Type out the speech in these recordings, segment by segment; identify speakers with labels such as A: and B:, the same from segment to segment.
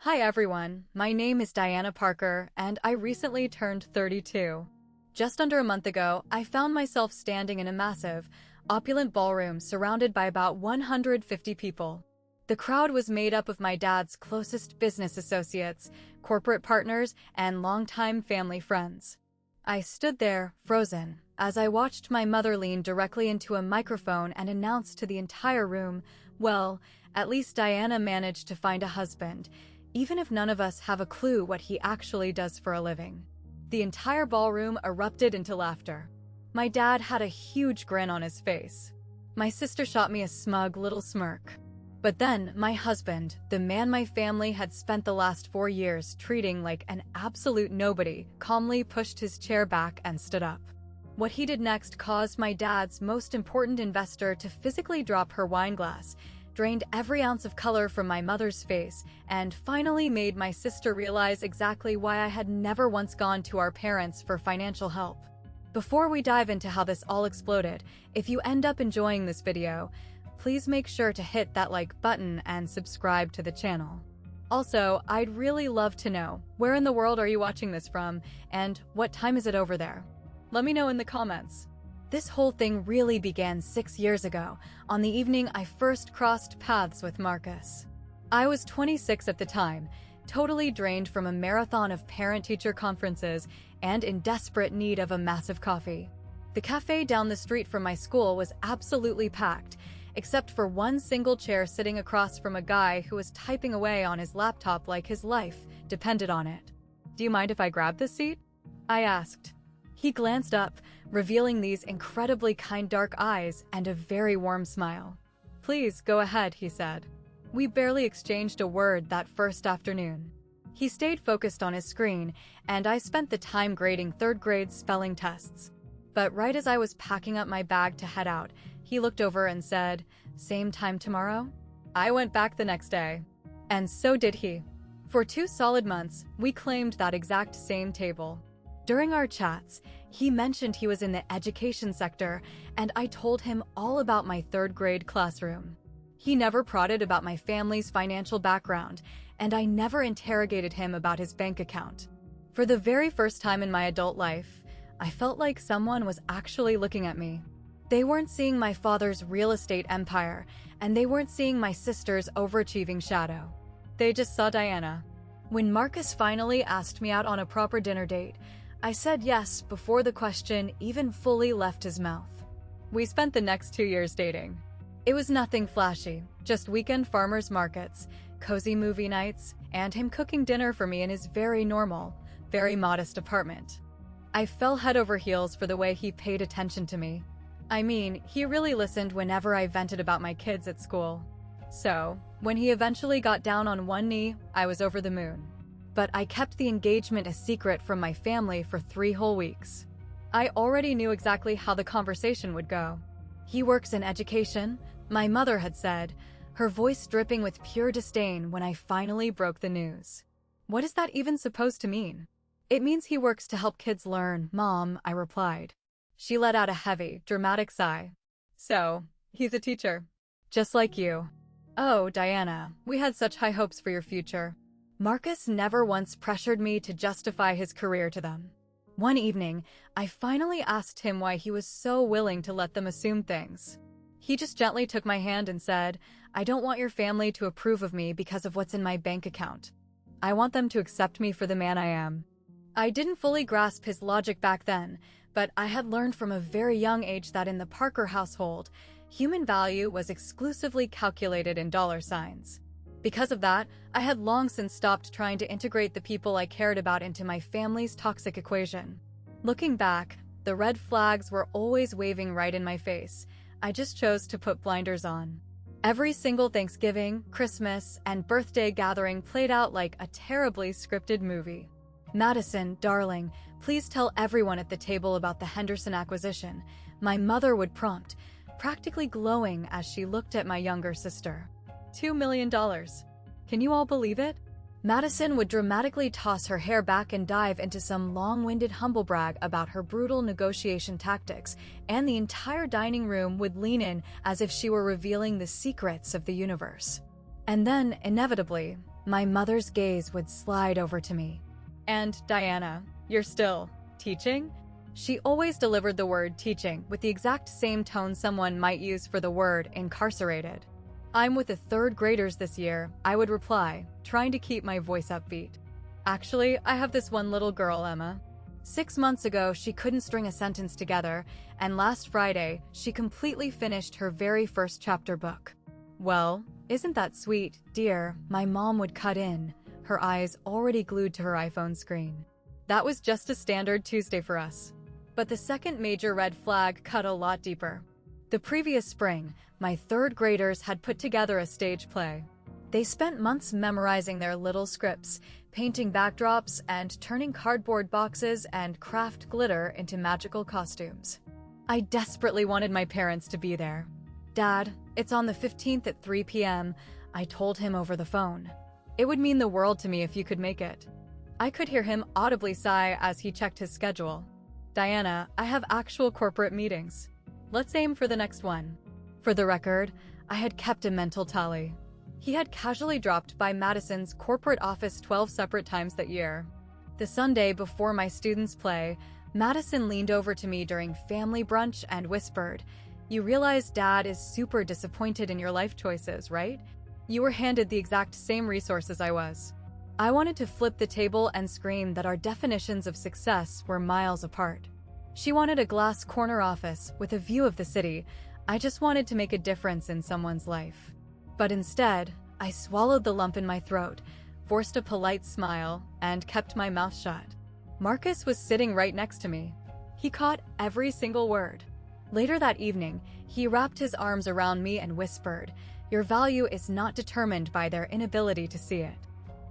A: Hi everyone, my name is Diana Parker, and I recently turned 32. Just under a month ago, I found myself standing in a massive, opulent ballroom surrounded by about 150 people. The crowd was made up of my dad's closest business associates, corporate partners, and longtime family friends. I stood there, frozen, as I watched my mother lean directly into a microphone and announce to the entire room, well, at least Diana managed to find a husband, even if none of us have a clue what he actually does for a living. The entire ballroom erupted into laughter. My dad had a huge grin on his face. My sister shot me a smug little smirk. But then, my husband, the man my family had spent the last 4 years treating like an absolute nobody, calmly pushed his chair back and stood up. What he did next caused my dad's most important investor to physically drop her wine glass, drained every ounce of color from my mother's face, and finally made my sister realize exactly why I had never once gone to our parents for financial help. Before we dive into how this all exploded, if you end up enjoying this video, please make sure to hit that like button and subscribe to the channel. Also, I'd really love to know, where in the world are you watching this from, and what time is it over there? Let me know in the comments. This whole thing really began 6 years ago, on the evening I first crossed paths with Marcus. I was 26 at the time, totally drained from a marathon of parent-teacher conferences and in desperate need of a massive coffee. The cafe down the street from my school was absolutely packed, except for one single chair sitting across from a guy who was typing away on his laptop like his life depended on it. "Do you mind if I grab this seat?" I asked. He glanced up, revealing these incredibly kind dark eyes and a very warm smile. "Please, go ahead," he said. We barely exchanged a word that first afternoon. He stayed focused on his screen, and I spent the time grading third-grade spelling tests. But right as I was packing up my bag to head out, he looked over and said, "Same time tomorrow?" I went back the next day. And so did he. For 2 solid months, we claimed that exact same table. During our chats, he mentioned he was in the education sector, and I told him all about my third-grade classroom. He never prodded about my family's financial background, and I never interrogated him about his bank account. For the very first time in my adult life, I felt like someone was actually looking at me. They weren't seeing my father's real estate empire, and they weren't seeing my sister's overachieving shadow. They just saw Diana. When Marcus finally asked me out on a proper dinner date, I said yes before the question even fully left his mouth. We spent the next 2 years dating. It was nothing flashy, just weekend farmers markets, cozy movie nights, and him cooking dinner for me in his very normal, very modest apartment. I fell head over heels for the way he paid attention to me. I mean, he really listened whenever I vented about my kids at school. So, when he eventually got down on one knee, I was over the moon. But I kept the engagement a secret from my family for 3 whole weeks. I already knew exactly how the conversation would go. "He works in education," my mother had said, her voice dripping with pure disdain when I finally broke the news. "What is that even supposed to mean?" "It means he works to help kids learn, Mom," I replied. She let out a heavy, dramatic sigh. "So, he's a teacher. Just like you." "Oh, Diana, we had such high hopes for your future." Marcus never once pressured me to justify his career to them. One evening, I finally asked him why he was so willing to let them assume things. He just gently took my hand and said, "I don't want your family to approve of me because of what's in my bank account. I want them to accept me for the man I am." I didn't fully grasp his logic back then, but I had learned from a very young age that in the Parker household, human value was exclusively calculated in dollar signs. Because of that, I had long since stopped trying to integrate the people I cared about into my family's toxic equation. Looking back, the red flags were always waving right in my face. I just chose to put blinders on. Every single Thanksgiving, Christmas, and birthday gathering played out like a terribly scripted movie. "Madison, darling, please tell everyone at the table about the Henderson acquisition," my mother would prompt, practically glowing as she looked at my younger sister. $2 million. Can you all believe it? Madison would dramatically toss her hair back and dive into some long-winded humblebrag about her brutal negotiation tactics, and the entire dining room would lean in as if she were revealing the secrets of the universe. And then, inevitably, my mother's gaze would slide over to me. "And Diana, you're still teaching?" She always delivered the word teaching with the exact same tone someone might use for the word incarcerated. "I'm with the third graders this year," I would reply, trying to keep my voice upbeat. "Actually, I have this one little girl, Emma. 6 months ago, she couldn't string a sentence together, and last Friday, she completely finished her very first chapter book." "Well, isn't that sweet, dear?" my mom would cut in, her eyes already glued to her iPhone screen. That was just a standard Tuesday for us. But the second major red flag cut a lot deeper. The previous spring, my third graders had put together a stage play. They spent months memorizing their little scripts, painting backdrops, and turning cardboard boxes and craft glitter into magical costumes. I desperately wanted my parents to be there. "Dad, it's on the 15th at 3 p.m., I told him over the phone. "It would mean the world to me if you could make it." I could hear him audibly sigh as he checked his schedule. "Diana, I have actual corporate meetings. Let's aim for the next one." For the record, I had kept a mental tally. He had casually dropped by Madison's corporate office 12 separate times that year. The Sunday before my students' play, Madison leaned over to me during family brunch and whispered, "You realize Dad is super disappointed in your life choices, right? You were handed the exact same resources I was." I wanted to flip the table and scream that our definitions of success were miles apart. She wanted a glass corner office with a view of the city. I just wanted to make a difference in someone's life. But instead, I swallowed the lump in my throat, forced a polite smile, and kept my mouth shut. Marcus was sitting right next to me. He caught every single word. Later that evening, he wrapped his arms around me and whispered, "Your value is not determined by their inability to see it."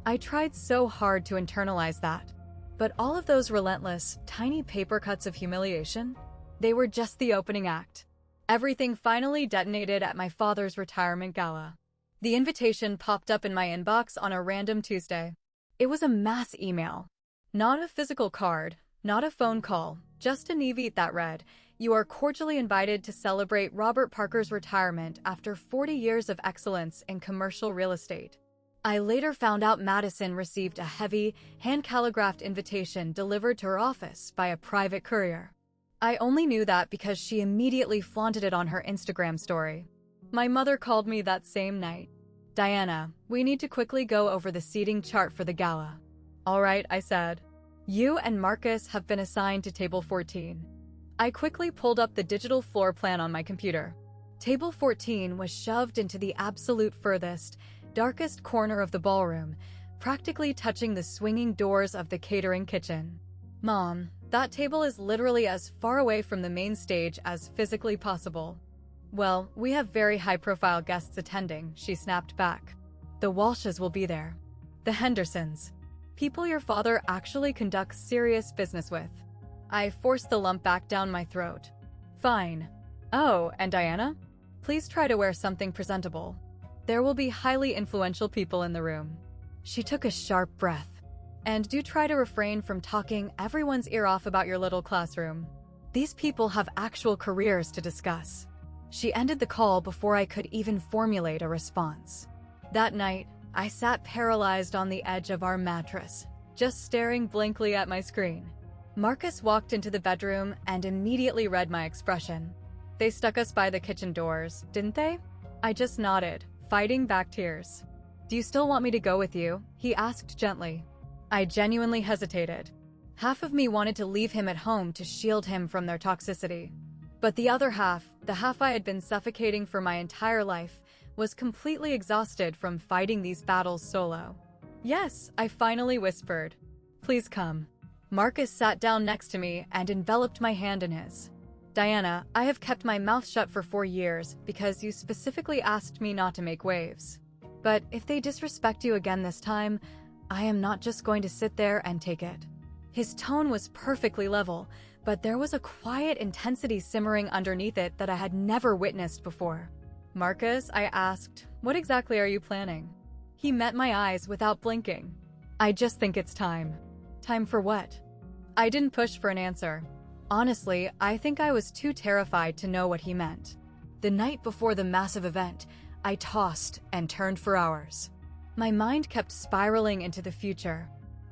A: I tried so hard to internalize that. But all of those relentless, tiny paper cuts of humiliation, they were just the opening act. Everything finally detonated at my father's retirement gala. The invitation popped up in my inbox on a random Tuesday. It was a mass email. Not a physical card, not a phone call, just an evite that read, "You are cordially invited to celebrate Robert Parker's retirement after 40 years of excellence in commercial real estate." I later found out Madison received a heavy, hand-calligraphed invitation delivered to her office by a private courier. I only knew that because she immediately flaunted it on her Instagram story. My mother called me that same night. "Diana, we need to quickly go over the seating chart for the gala." "All right," I said. "You and Marcus have been assigned to table 14. I quickly pulled up the digital floor plan on my computer. Table 14 was shoved into the absolute furthest, darkest corner of the ballroom, practically touching the swinging doors of the catering kitchen. "Mom, that table is literally as far away from the main stage as physically possible." "Well, we have very high-profile guests attending," she snapped back. "The Walshes will be there. The Hendersons. People your father actually conducts serious business with." I forced the lump back down my throat. "Fine. Oh, and Diana? Please try to wear something presentable. There will be highly influential people in the room." She took a sharp breath. "And do try to refrain from talking everyone's ear off about your little classroom. These people have actual careers to discuss." She ended the call before I could even formulate a response. That night, I sat paralyzed on the edge of our mattress, just staring blankly at my screen. Marcus walked into the bedroom and immediately read my expression. "They stuck us by the kitchen doors, didn't they?" I just nodded, fighting back tears. "Do you still want me to go with you?" he asked gently. I genuinely hesitated. Half of me wanted to leave him at home to shield him from their toxicity. But the other half, the half I had been suffocating for my entire life, was completely exhausted from fighting these battles solo. "Yes," I finally whispered. "Please come." Marcus sat down next to me and enveloped my hand in his. "Diana, I have kept my mouth shut for 4 years because you specifically asked me not to make waves. But if they disrespect you again this time, I am not just going to sit there and take it." His tone was perfectly level, but there was a quiet intensity simmering underneath it that I had never witnessed before. "Marcus," I asked, "what exactly are you planning?" He met my eyes without blinking. "I just think it's time." "Time for what?" I didn't push for an answer. Honestly, I think I was too terrified to know what he meant. The night before the massive event, I tossed and turned for hours. My mind kept spiraling into the future.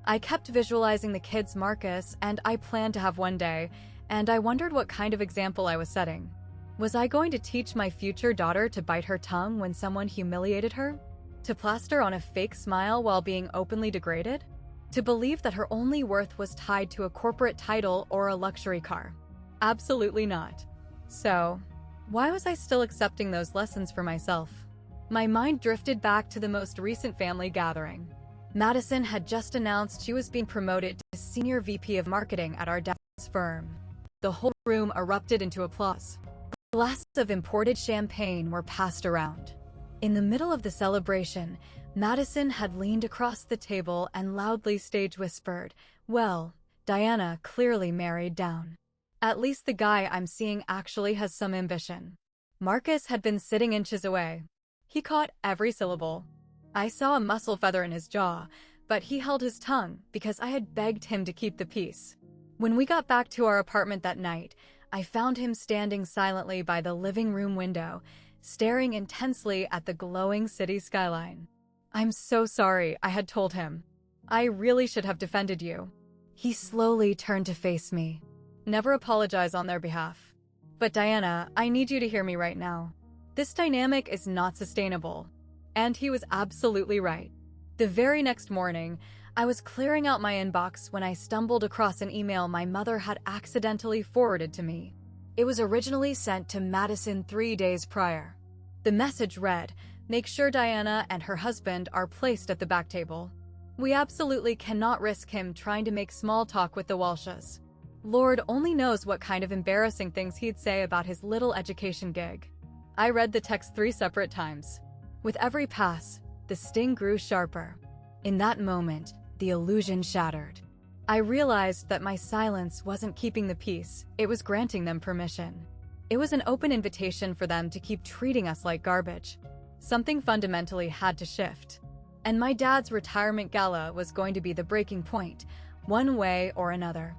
A: I kept visualizing the kids Marcus and I planned to have one day, and I wondered what kind of example I was setting. Was I going to teach my future daughter to bite her tongue when someone humiliated her? To plaster on a fake smile while being openly degraded? To believe that her only worth was tied to a corporate title or a luxury car? Absolutely not. So, why was I still accepting those lessons for myself? My mind drifted back to the most recent family gathering. Madison had just announced she was being promoted to Senior VP of Marketing at our dad's firm. The whole room erupted into applause. Glasses of imported champagne were passed around. In the middle of the celebration, Madison had leaned across the table and loudly stage whispered, "Well, Diana clearly married down. At least the guy I'm seeing actually has some ambition." Marcus had been sitting inches away. He caught every syllable. I saw a muscle feather in his jaw, but he held his tongue because I had begged him to keep the peace. When we got back to our apartment that night, I found him standing silently by the living room window, staring intensely at the glowing city skyline. "I'm so sorry," I had told him. "I really should have defended you." He slowly turned to face me. "Never apologize on their behalf. But Diana, I need you to hear me right now. This dynamic is not sustainable." And he was absolutely right. The very next morning, I was clearing out my inbox when I stumbled across an email my mother had accidentally forwarded to me. It was originally sent to Madison 3 days prior. The message read, "Make sure Diana and her husband are placed at the back table. We absolutely cannot risk him trying to make small talk with the Walshes." Lord only knows what kind of embarrassing things he'd say about his little education gig. I read the text 3 separate times. With every pass, the sting grew sharper. In that moment, the illusion shattered. I realized that my silence wasn't keeping the peace, it was granting them permission. It was an open invitation for them to keep treating us like garbage. Something fundamentally had to shift. And my dad's retirement gala was going to be the breaking point, one way or another.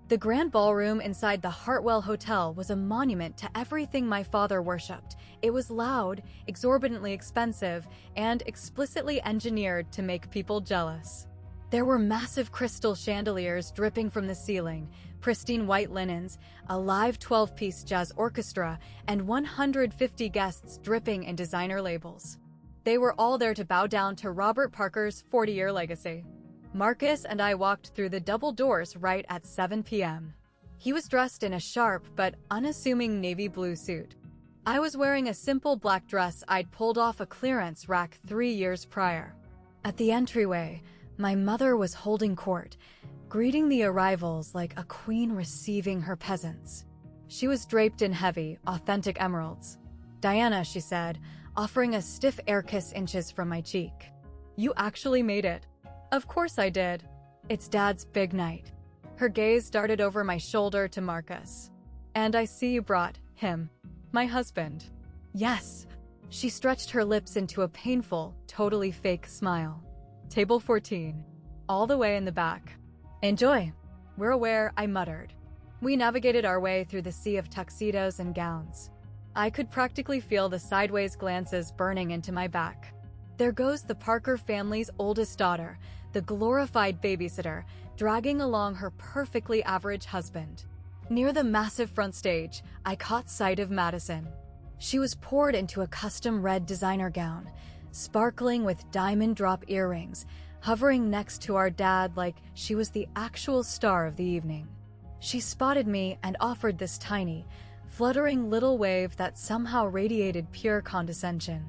A: The grand ballroom inside the Hartwell Hotel was a monument to everything my father worshipped. It was loud, exorbitantly expensive, and explicitly engineered to make people jealous. There were massive crystal chandeliers dripping from the ceiling, pristine white linens, a live 12-piece jazz orchestra, and 150 guests dripping in designer labels. They were all there to bow down to Robert Parker's 40-year legacy. Marcus and I walked through the double doors right at 7 p.m. He was dressed in a sharp but unassuming navy blue suit. I was wearing a simple black dress I'd pulled off a clearance rack 3 years prior. At the entryway, my mother was holding court, greeting the arrivals like a queen receiving her peasants. She was draped in heavy, authentic emeralds. "Diana," she said, offering a stiff air kiss inches from my cheek. "You actually made it." Of course I did. It's Dad's big night. Her gaze darted over my shoulder to Marcus. "And I see you brought him. My husband." "Yes." She stretched her lips into a painful, totally fake smile. "Table 14. All the way in the back." "Enjoy." "We're aware," I muttered. We navigated our way through the sea of tuxedos and gowns. I could practically feel the sideways glances burning into my back. There goes the Parker family's oldest daughter, the glorified babysitter, dragging along her perfectly average husband. Near the massive front stage, I caught sight of Madison. She was poured into a custom red designer gown, sparkling with diamond drop earrings, hovering next to our dad like she was the actual star of the evening. She spotted me and offered this tiny, fluttering little wave that somehow radiated pure condescension.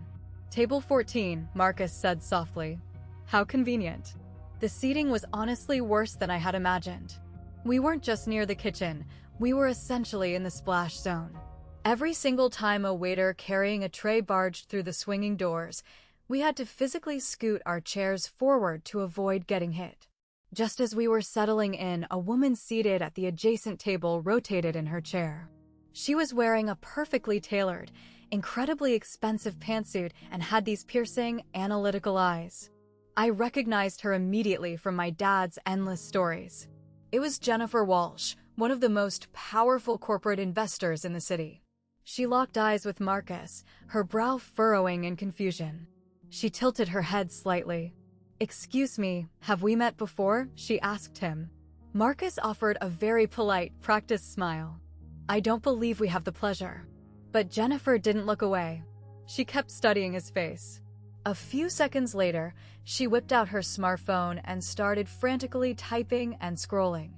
A: "Table 14, Marcus said softly. How convenient." The seating was honestly worse than I had imagined. We weren't just near the kitchen, we were essentially in the splash zone. Every single time a waiter carrying a tray barged through the swinging doors, we had to physically scoot our chairs forward to avoid getting hit. Just as we were settling in, a woman seated at the adjacent table rotated in her chair. She was wearing a perfectly tailored, incredibly expensive pantsuit and had these piercing, analytical eyes. I recognized her immediately from my dad's endless stories. It was Jennifer Walsh, one of the most powerful corporate investors in the city. She locked eyes with Marcus, her brow furrowing in confusion. She tilted her head slightly. "Excuse me, have we met before?" she asked him. Marcus offered a very polite, practiced smile. "I don't believe we have the pleasure." But Jennifer didn't look away. She kept studying his face. A few seconds later, she whipped out her smartphone and started frantically typing and scrolling.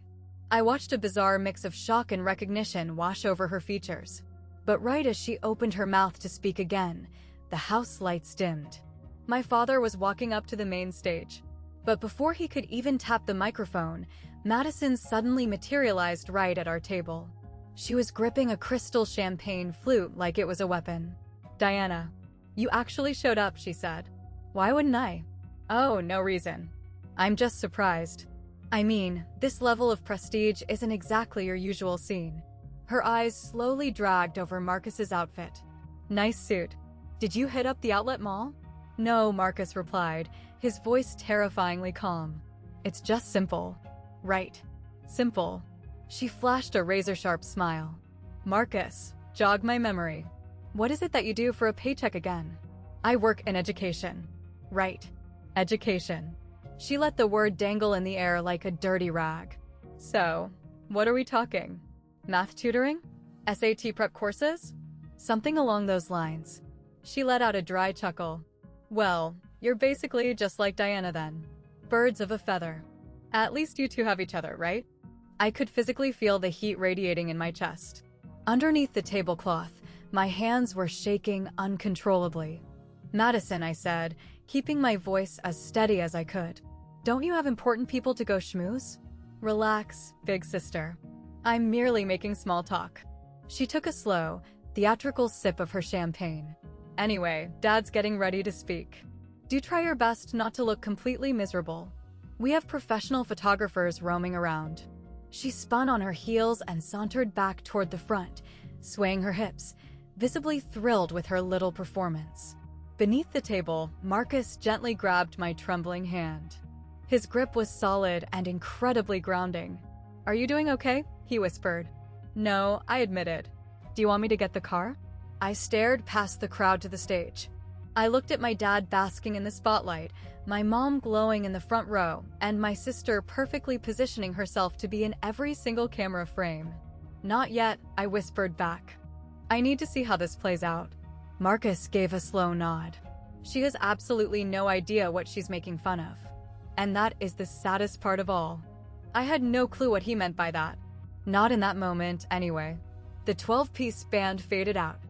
A: I watched a bizarre mix of shock and recognition wash over her features. But right as she opened her mouth to speak again, the house lights dimmed. My father was walking up to the main stage. But before he could even tap the microphone, Madison suddenly materialized right at our table. She was gripping a crystal champagne flute like it was a weapon. "Diana, you actually showed up," she said. "Why wouldn't I?" "Oh, no reason. I'm just surprised. I mean, this level of prestige isn't exactly your usual scene." Her eyes slowly dragged over Marcus's outfit. "Nice suit. Did you hit up the outlet mall?" "No," Marcus replied, his voice terrifyingly calm. "It's just simple." "Right. Simple." She flashed a razor-sharp smile. "Marcus, jog my memory. What is it that you do for a paycheck again?" "I work in education." "Right. Education." She let the word dangle in the air like a dirty rag. "So, what are we talking? Math tutoring? SAT prep courses?" "Something along those lines." She let out a dry chuckle. "Well, you're basically just like Diana then. Birds of a feather. At least you two have each other, right?" I could physically feel the heat radiating in my chest. Underneath the tablecloth, my hands were shaking uncontrollably. "Madison," I said, keeping my voice as steady as I could. "Don't you have important people to go schmooze?" "Relax, big sister. I'm merely making small talk." She took a slow, theatrical sip of her champagne. "Anyway, Dad's getting ready to speak. Do try your best not to look completely miserable. We have professional photographers roaming around." She spun on her heels and sauntered back toward the front, swaying her hips, visibly thrilled with her little performance. Beneath the table, Marcus gently grabbed my trembling hand. His grip was solid and incredibly grounding. "Are you doing okay?" he whispered. "No," I admitted. "Do you want me to get the car?" I stared past the crowd to the stage. I looked at my dad basking in the spotlight, my mom glowing in the front row, and my sister perfectly positioning herself to be in every single camera frame. "Not yet," I whispered back. "I need to see how this plays out." Marcus gave a slow nod. She has absolutely no idea what she's making fun of. And that is the saddest part of all. I had no clue what he meant by that. Not in that moment, anyway. The 12-piece band faded out.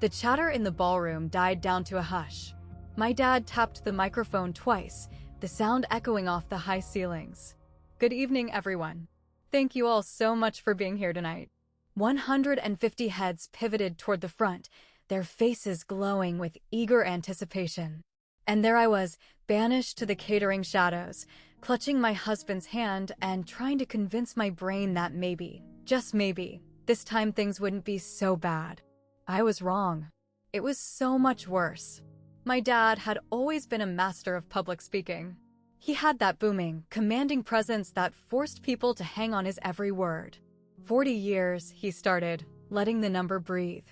A: The chatter in the ballroom died down to a hush. My dad tapped the microphone twice, the sound echoing off the high ceilings. "Good evening, everyone. Thank you all so much for being here tonight." 150 heads pivoted toward the front, their faces glowing with eager anticipation. And there I was, banished to the catering shadows, clutching my husband's hand and trying to convince my brain that maybe, just maybe, this time things wouldn't be so bad. I was wrong. It was so much worse. My dad had always been a master of public speaking. He had that booming, commanding presence that forced people to hang on his every word. 40 years, he started, letting the number breathe.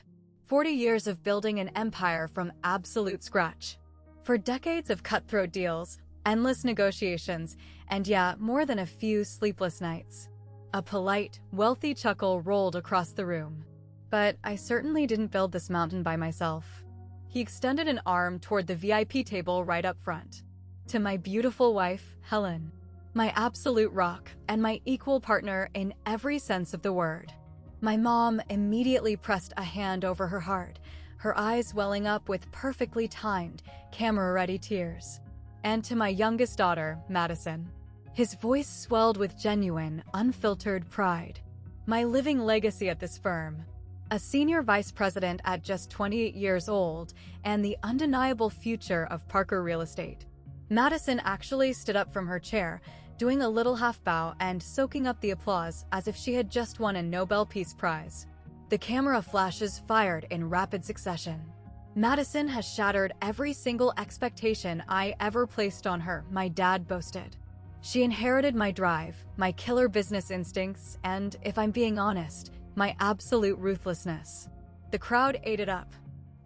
A: 40 years of building an empire from absolute scratch. For decades of cutthroat deals, endless negotiations, and yeah, more than a few sleepless nights. A polite, wealthy chuckle rolled across the room. But I certainly didn't build this mountain by myself. He extended an arm toward the VIP table right up front. "To my beautiful wife, Helen. My absolute rock and my equal partner in every sense of the word." My mom immediately pressed a hand over her heart, her eyes welling up with perfectly timed, camera-ready tears. "And to my youngest daughter, Madison." His voice swelled with genuine, unfiltered pride. "My living legacy at this firm. A senior vice president at just 28 years old, and the undeniable future of Parker Real Estate." Madison actually stood up from her chair, doing a little half bow and soaking up the applause as if she had just won a Nobel Peace Prize. The camera flashes fired in rapid succession. "Madison has shattered every single expectation I ever placed on her," my dad boasted. "She inherited my drive, my killer business instincts, and, if I'm being honest, my absolute ruthlessness." The crowd ate it up.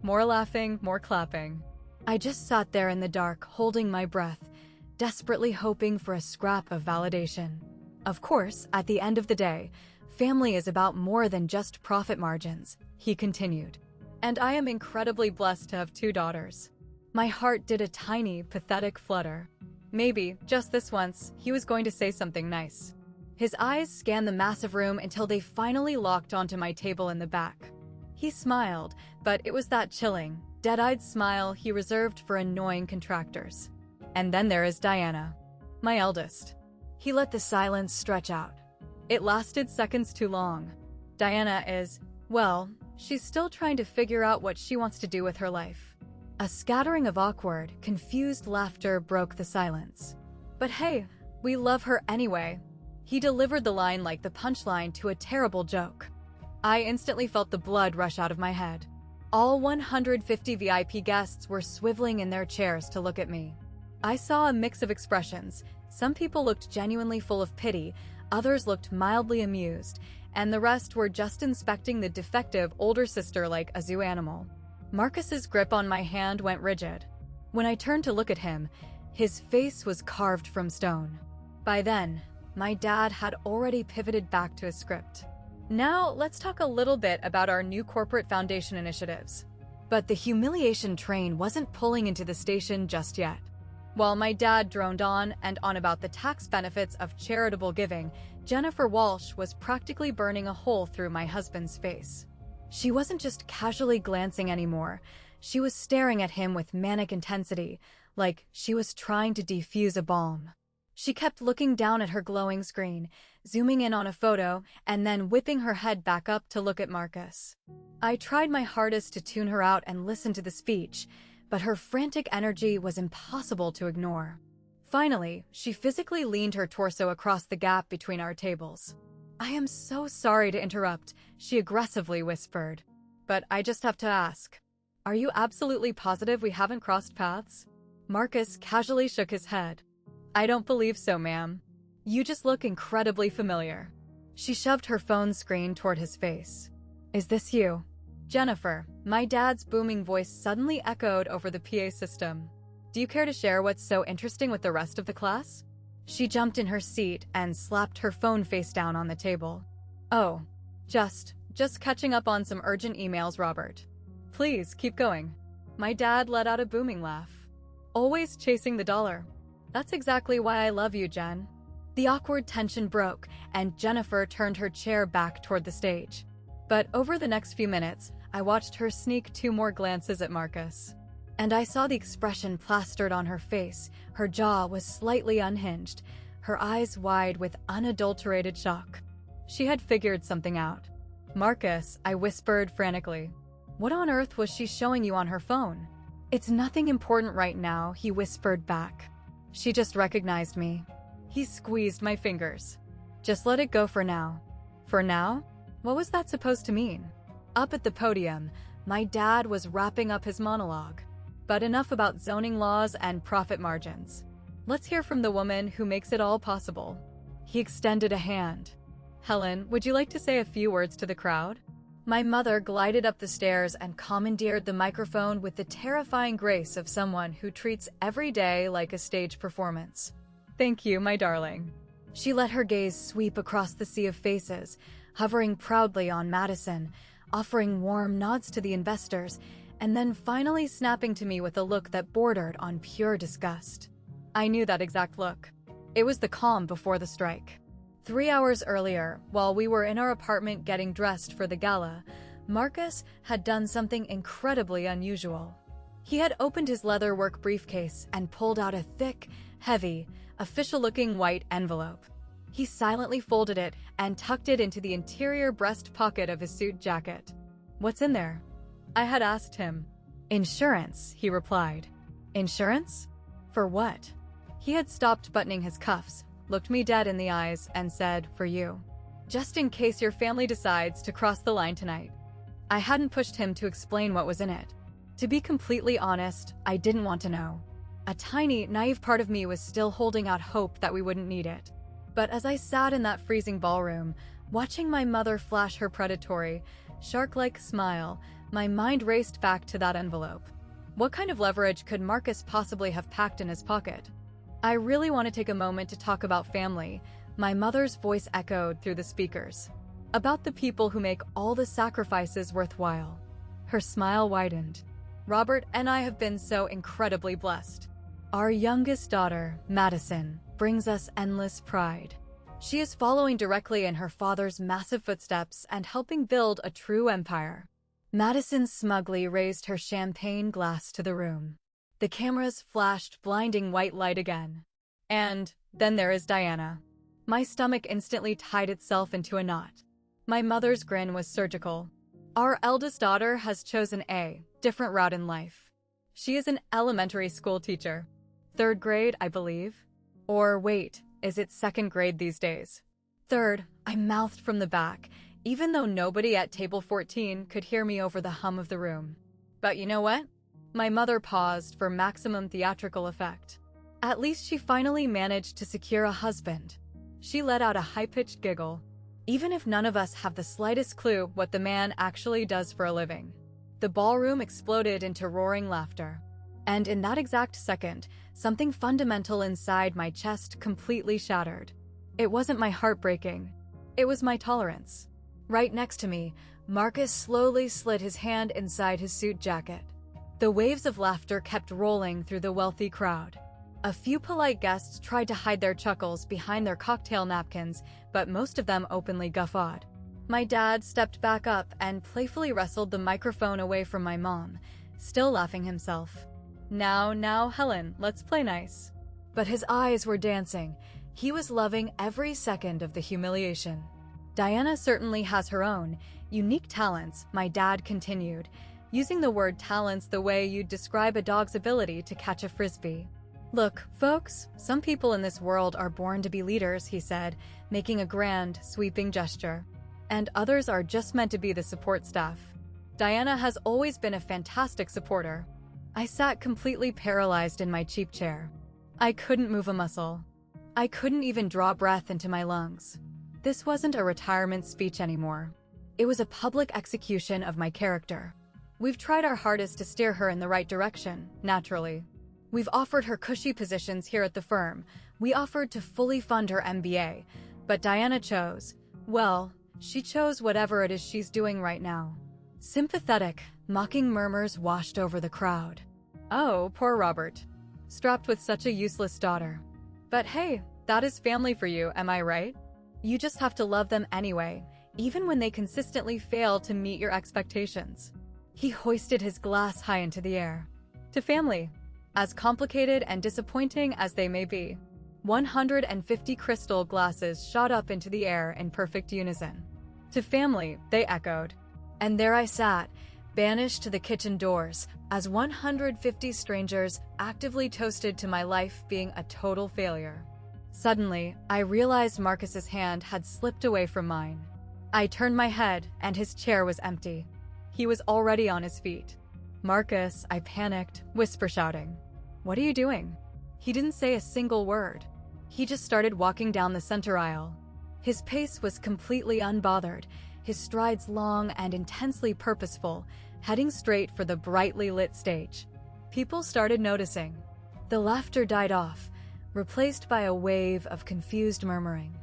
A: More laughing, more clapping. I just sat there in the dark, holding my breath, desperately hoping for a scrap of validation. Of course, at the end of the day, family is about more than just profit margins, he continued. And I am incredibly blessed to have 2 daughters. My heart did a tiny, pathetic flutter. Maybe, just this once, he was going to say something nice. His eyes scanned the massive room until they finally locked onto my table in the back. He smiled, but it was that chilling, dead-eyed smile he reserved for annoying contractors. And then there is Diana, my eldest. He let the silence stretch out. It lasted seconds too long. Diana is, well, she's still trying to figure out what she wants to do with her life. A scattering of awkward, confused laughter broke the silence. But hey, we love her anyway. He delivered the line like the punchline to a terrible joke. I instantly felt the blood rush out of my head. All 150 VIP guests were swiveling in their chairs to look at me. I saw a mix of expressions. Some people looked genuinely full of pity, others looked mildly amused, and the rest were just inspecting the defective older sister like a zoo animal. Marcus's grip on my hand went rigid. When I turned to look at him, his face was carved from stone. By then, my dad had already pivoted back to his script. Now, let's talk a little bit about our new corporate foundation initiatives. But the humiliation train wasn't pulling into the station just yet. While my dad droned on and on about the tax benefits of charitable giving, Jennifer Walsh was practically burning a hole through my husband's face. She wasn't just casually glancing anymore. She was staring at him with manic intensity, like she was trying to defuse a bomb. She kept looking down at her glowing screen, zooming in on a photo, and then whipping her head back up to look at Marcus. I tried my hardest to tune her out and listen to the speech, but her frantic energy was impossible to ignore. Finally, she physically leaned her torso across the gap between our tables. "I am so sorry to interrupt," she aggressively whispered. "But I just have to ask, are you absolutely positive we haven't crossed paths?" Marcus casually shook his head. "I don't believe so, ma'am. You just look incredibly familiar." She shoved her phone screen toward his face. "Is this you?" "Jennifer," my dad's booming voice suddenly echoed over the PA system. "Do you care to share what's so interesting with the rest of the class?" She jumped in her seat and slapped her phone face down on the table. "Oh, just catching up on some urgent emails, Robert. Please, keep going." My dad let out a booming laugh. "Always chasing the dollar. That's exactly why I love you, Jen." The awkward tension broke, and Jennifer turned her chair back toward the stage. But over the next few minutes, I watched her sneak 2 more glances at Marcus. And I saw the expression plastered on her face. Her jaw was slightly unhinged, her eyes wide with unadulterated shock. She had figured something out. "Marcus," I whispered frantically. "What on earth was she showing you on her phone?" "It's nothing important right now," he whispered back. "She just recognized me." He squeezed my fingers. "Just let it go for now." For now? What was that supposed to mean? Up at the podium, my dad was wrapping up his monologue. But enough about zoning laws and profit margins. Let's hear from the woman who makes it all possible. He extended a hand. "Helen, would you like to say a few words to the crowd?" My mother glided up the stairs and commandeered the microphone with the terrifying grace of someone who treats every day like a stage performance. "Thank you, my darling." She let her gaze sweep across the sea of faces, hovering proudly on Madison, offering warm nods to the investors, and then finally snapping to me with a look that bordered on pure disgust. I knew that exact look. It was the calm before the strike. 3 hours earlier, while we were in our apartment getting dressed for the gala, Marcus had done something incredibly unusual. He had opened his leatherwork briefcase and pulled out a thick, heavy, official-looking white envelope. He silently folded it and tucked it into the interior breast pocket of his suit jacket. "What's in there?" I had asked him. "Insurance," he replied. "Insurance? For what?" He had stopped buttoning his cuffs, looked me dead in the eyes, and said, "For you. Just in case your family decides to cross the line tonight." I hadn't pushed him to explain what was in it. To be completely honest, I didn't want to know. A tiny, naive part of me was still holding out hope that we wouldn't need it. But as I sat in that freezing ballroom, watching my mother flash her predatory, shark-like smile, my mind raced back to that envelope. What kind of leverage could Marcus possibly have packed in his pocket? I really want to take a moment to talk about family. My mother's voice echoed through the speakers. About the people who make all the sacrifices worthwhile. Her smile widened. Robert and I have been so incredibly blessed. Our youngest daughter, Madison, brings us endless pride. She is following directly in her father's massive footsteps and helping build a true empire. Madison smugly raised her champagne glass to the room. The cameras flashed blinding white light again. And then there is Diana. My stomach instantly tied itself into a knot. My mother's grin was surgical. Our eldest daughter has chosen a different route in life. She is an elementary school teacher. 3rd grade, I believe. Or wait, is it 2nd grade these days? 3rd, I mouthed from the back, even though nobody at table 14 could hear me over the hum of the room. But you know what? My mother paused for maximum theatrical effect. At least she finally managed to secure a husband. She let out a high-pitched giggle. Even if none of us have the slightest clue what the man actually does for a living. The ballroom exploded into roaring laughter. And in that exact second, something fundamental inside my chest completely shattered. It wasn't my heart breaking. It was my tolerance. Right next to me, Marcus slowly slid his hand inside his suit jacket. The waves of laughter kept rolling through the wealthy crowd. A few polite guests tried to hide their chuckles behind their cocktail napkins, but most of them openly guffawed. My dad stepped back up and playfully wrestled the microphone away from my mom, still laughing himself. Now, Helen, let's play nice. But his eyes were dancing. He was loving every second of the humiliation. Diana certainly has her own unique talents, my dad continued, using the word talents the way you'd describe a dog's ability to catch a frisbee. Look, folks, some people in this world are born to be leaders, he said, making a grand, sweeping gesture. And others are just meant to be the support staff. Diana has always been a fantastic supporter. I sat completely paralyzed in my cheap chair. I couldn't move a muscle. I couldn't even draw breath into my lungs. This wasn't a retirement speech anymore. It was a public execution of my character. We've tried our hardest to steer her in the right direction, naturally. We've offered her cushy positions here at the firm. We offered to fully fund her MBA. But Diana chose, well, she chose whatever it is she's doing right now. Sympathetic, mocking murmurs washed over the crowd. Oh, poor Robert. Strapped with such a useless daughter. But hey, that is family for you, am I right? You just have to love them anyway, even when they consistently fail to meet your expectations. He hoisted his glass high into the air. To family. As complicated and disappointing as they may be. 150 crystal glasses shot up into the air in perfect unison. To family, they echoed. And there I sat, banished to the kitchen doors, as 150 strangers actively toasted to my life being a total failure. Suddenly, I realized Marcus's hand had slipped away from mine. I turned my head, and his chair was empty. He was already on his feet. Marcus, I panicked, whisper shouting. What are you doing? He didn't say a single word. He just started walking down the center aisle. His pace was completely unbothered, his strides long and intensely purposeful, heading straight for the brightly lit stage. People started noticing. The laughter died off, replaced by a wave of confused murmuring.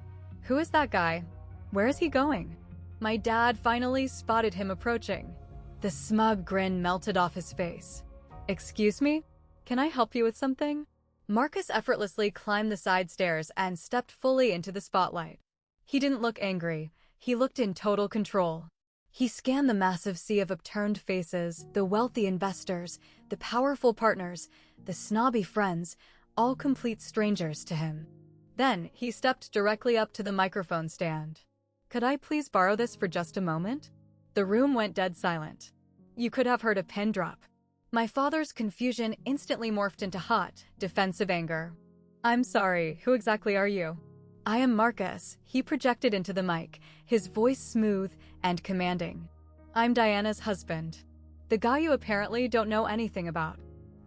A: Who is that guy? Where is he going? My dad finally spotted him approaching. The smug grin melted off his face. Excuse me? Can I help you with something? Marcus effortlessly climbed the side stairs and stepped fully into the spotlight. He didn't look angry. He looked in total control. He scanned the massive sea of upturned faces, the wealthy investors, the powerful partners, the snobby friends, all complete strangers to him. Then he stepped directly up to the microphone stand. Could I please borrow this for just a moment? The room went dead silent. You could have heard a pin drop. My father's confusion instantly morphed into hot, defensive anger. I'm sorry, who exactly are you? I am Marcus, he projected into the mic, his voice smooth and commanding. I'm Diana's husband. The guy you apparently don't know anything about.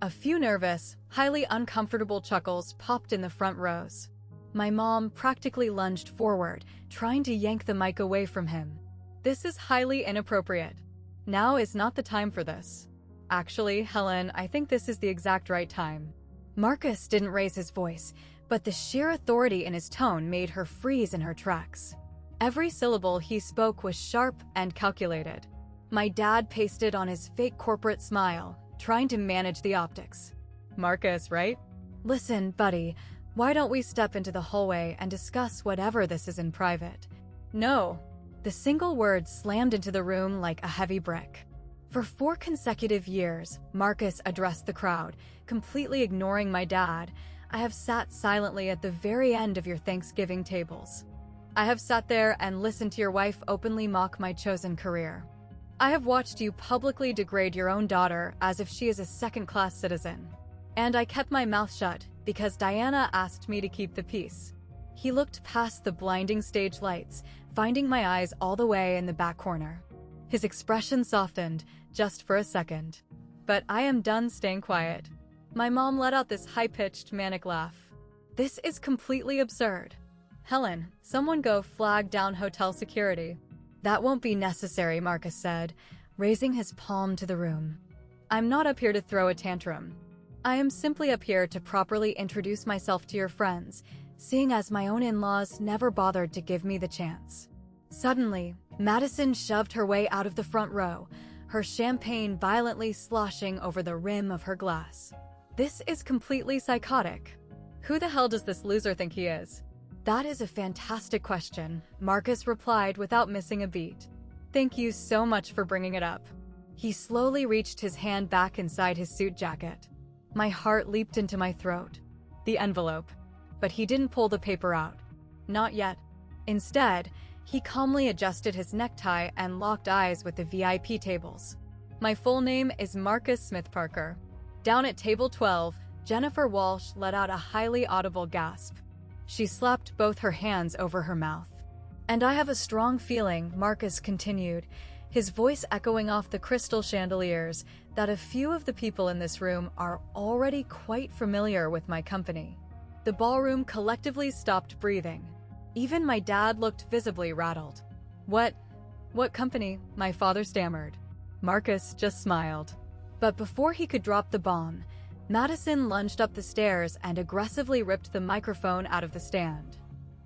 A: A few nervous, highly uncomfortable chuckles popped in the front rows. My mom practically lunged forward, trying to yank the mic away from him. This is highly inappropriate. Now is not the time for this. Actually, Helen, I think this is the exact right time. Marcus didn't raise his voice, but the sheer authority in his tone made her freeze in her tracks. Every syllable he spoke was sharp and calculated. My dad pasted on his fake corporate smile, trying to manage the optics. Marcus, right? Listen, buddy, why don't we step into the hallway and discuss whatever this is in private? No. The single word slammed into the room like a heavy brick. For 4 consecutive years, Marcus addressed the crowd, completely ignoring my dad. I have sat silently at the very end of your Thanksgiving tables. I have sat there and listened to your wife openly mock my chosen career. I have watched you publicly degrade your own daughter as if she is a second-class citizen. And I kept my mouth shut because Diana asked me to keep the peace. He looked past the blinding stage lights, finding my eyes all the way in the back corner. His expression softened, just for a second. But I am done staying quiet. My mom let out this high-pitched, manic laugh. This is completely absurd. Helen, someone go flag down hotel security. That won't be necessary, Marcus said, raising his palm to the room. I'm not up here to throw a tantrum. I am simply up here to properly introduce myself to your friends, seeing as my own in-laws never bothered to give me the chance. Suddenly, Madison shoved her way out of the front row, her champagne violently sloshing over the rim of her glass. This is completely psychotic. Who the hell does this loser think he is? That is a fantastic question, Marcus replied without missing a beat. Thank you so much for bringing it up. He slowly reached his hand back inside his suit jacket. My heart leaped into my throat. The envelope. But he didn't pull the paper out. Not yet. Instead, he calmly adjusted his necktie and locked eyes with the VIP tables. My full name is Marcus Smith Parker. Down at table 12, Jennifer Walsh let out a highly audible gasp. She slapped both her hands over her mouth. And I have a strong feeling, Marcus continued, his voice echoing off the crystal chandeliers, that a few of the people in this room are already quite familiar with my company. The ballroom collectively stopped breathing. Even my dad looked visibly rattled. What company? My father stammered. Marcus just smiled. But before he could drop the bomb, Madison lunged up the stairs and aggressively ripped the microphone out of the stand.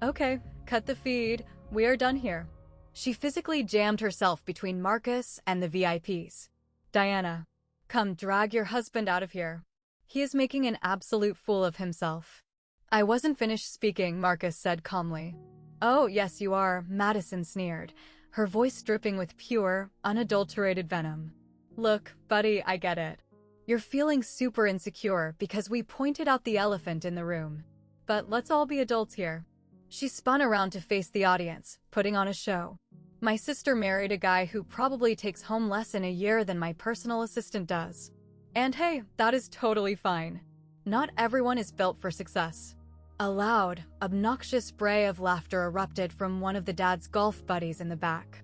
A: Okay, cut the feed. We are done here. She physically jammed herself between Marcus and the VIPs. Diana, come drag your husband out of here. He is making an absolute fool of himself. I wasn't finished speaking, Marcus said calmly. Oh, yes you are, Madison sneered, her voice dripping with pure, unadulterated venom. Look, buddy, I get it. You're feeling super insecure because we pointed out the elephant in the room. But let's all be adults here. She spun around to face the audience, putting on a show. My sister married a guy who probably takes home less in a year than my personal assistant does. And hey, that is totally fine. Not everyone is built for success. A loud, obnoxious spray of laughter erupted from one of the dad's golf buddies in the back.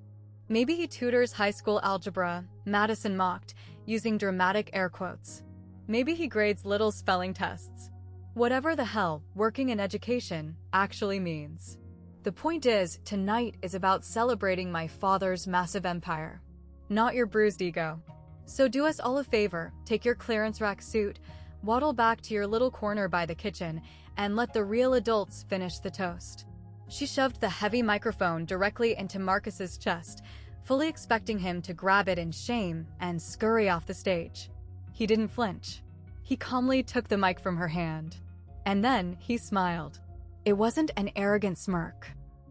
A: Maybe he tutors high school algebra, Madison mocked, using dramatic air quotes. Maybe he grades little spelling tests. Whatever the hell working in education actually means. The point is, tonight is about celebrating my father's massive empire, not your bruised ego. So do us all a favor, take your clearance rack suit, waddle back to your little corner by the kitchen, and let the real adults finish the toast. She shoved the heavy microphone directly into Marcus's chest, fully expecting him to grab it in shame and scurry off the stage. He didn't flinch. He calmly took the mic from her hand. And then he smiled. It wasn't an arrogant smirk.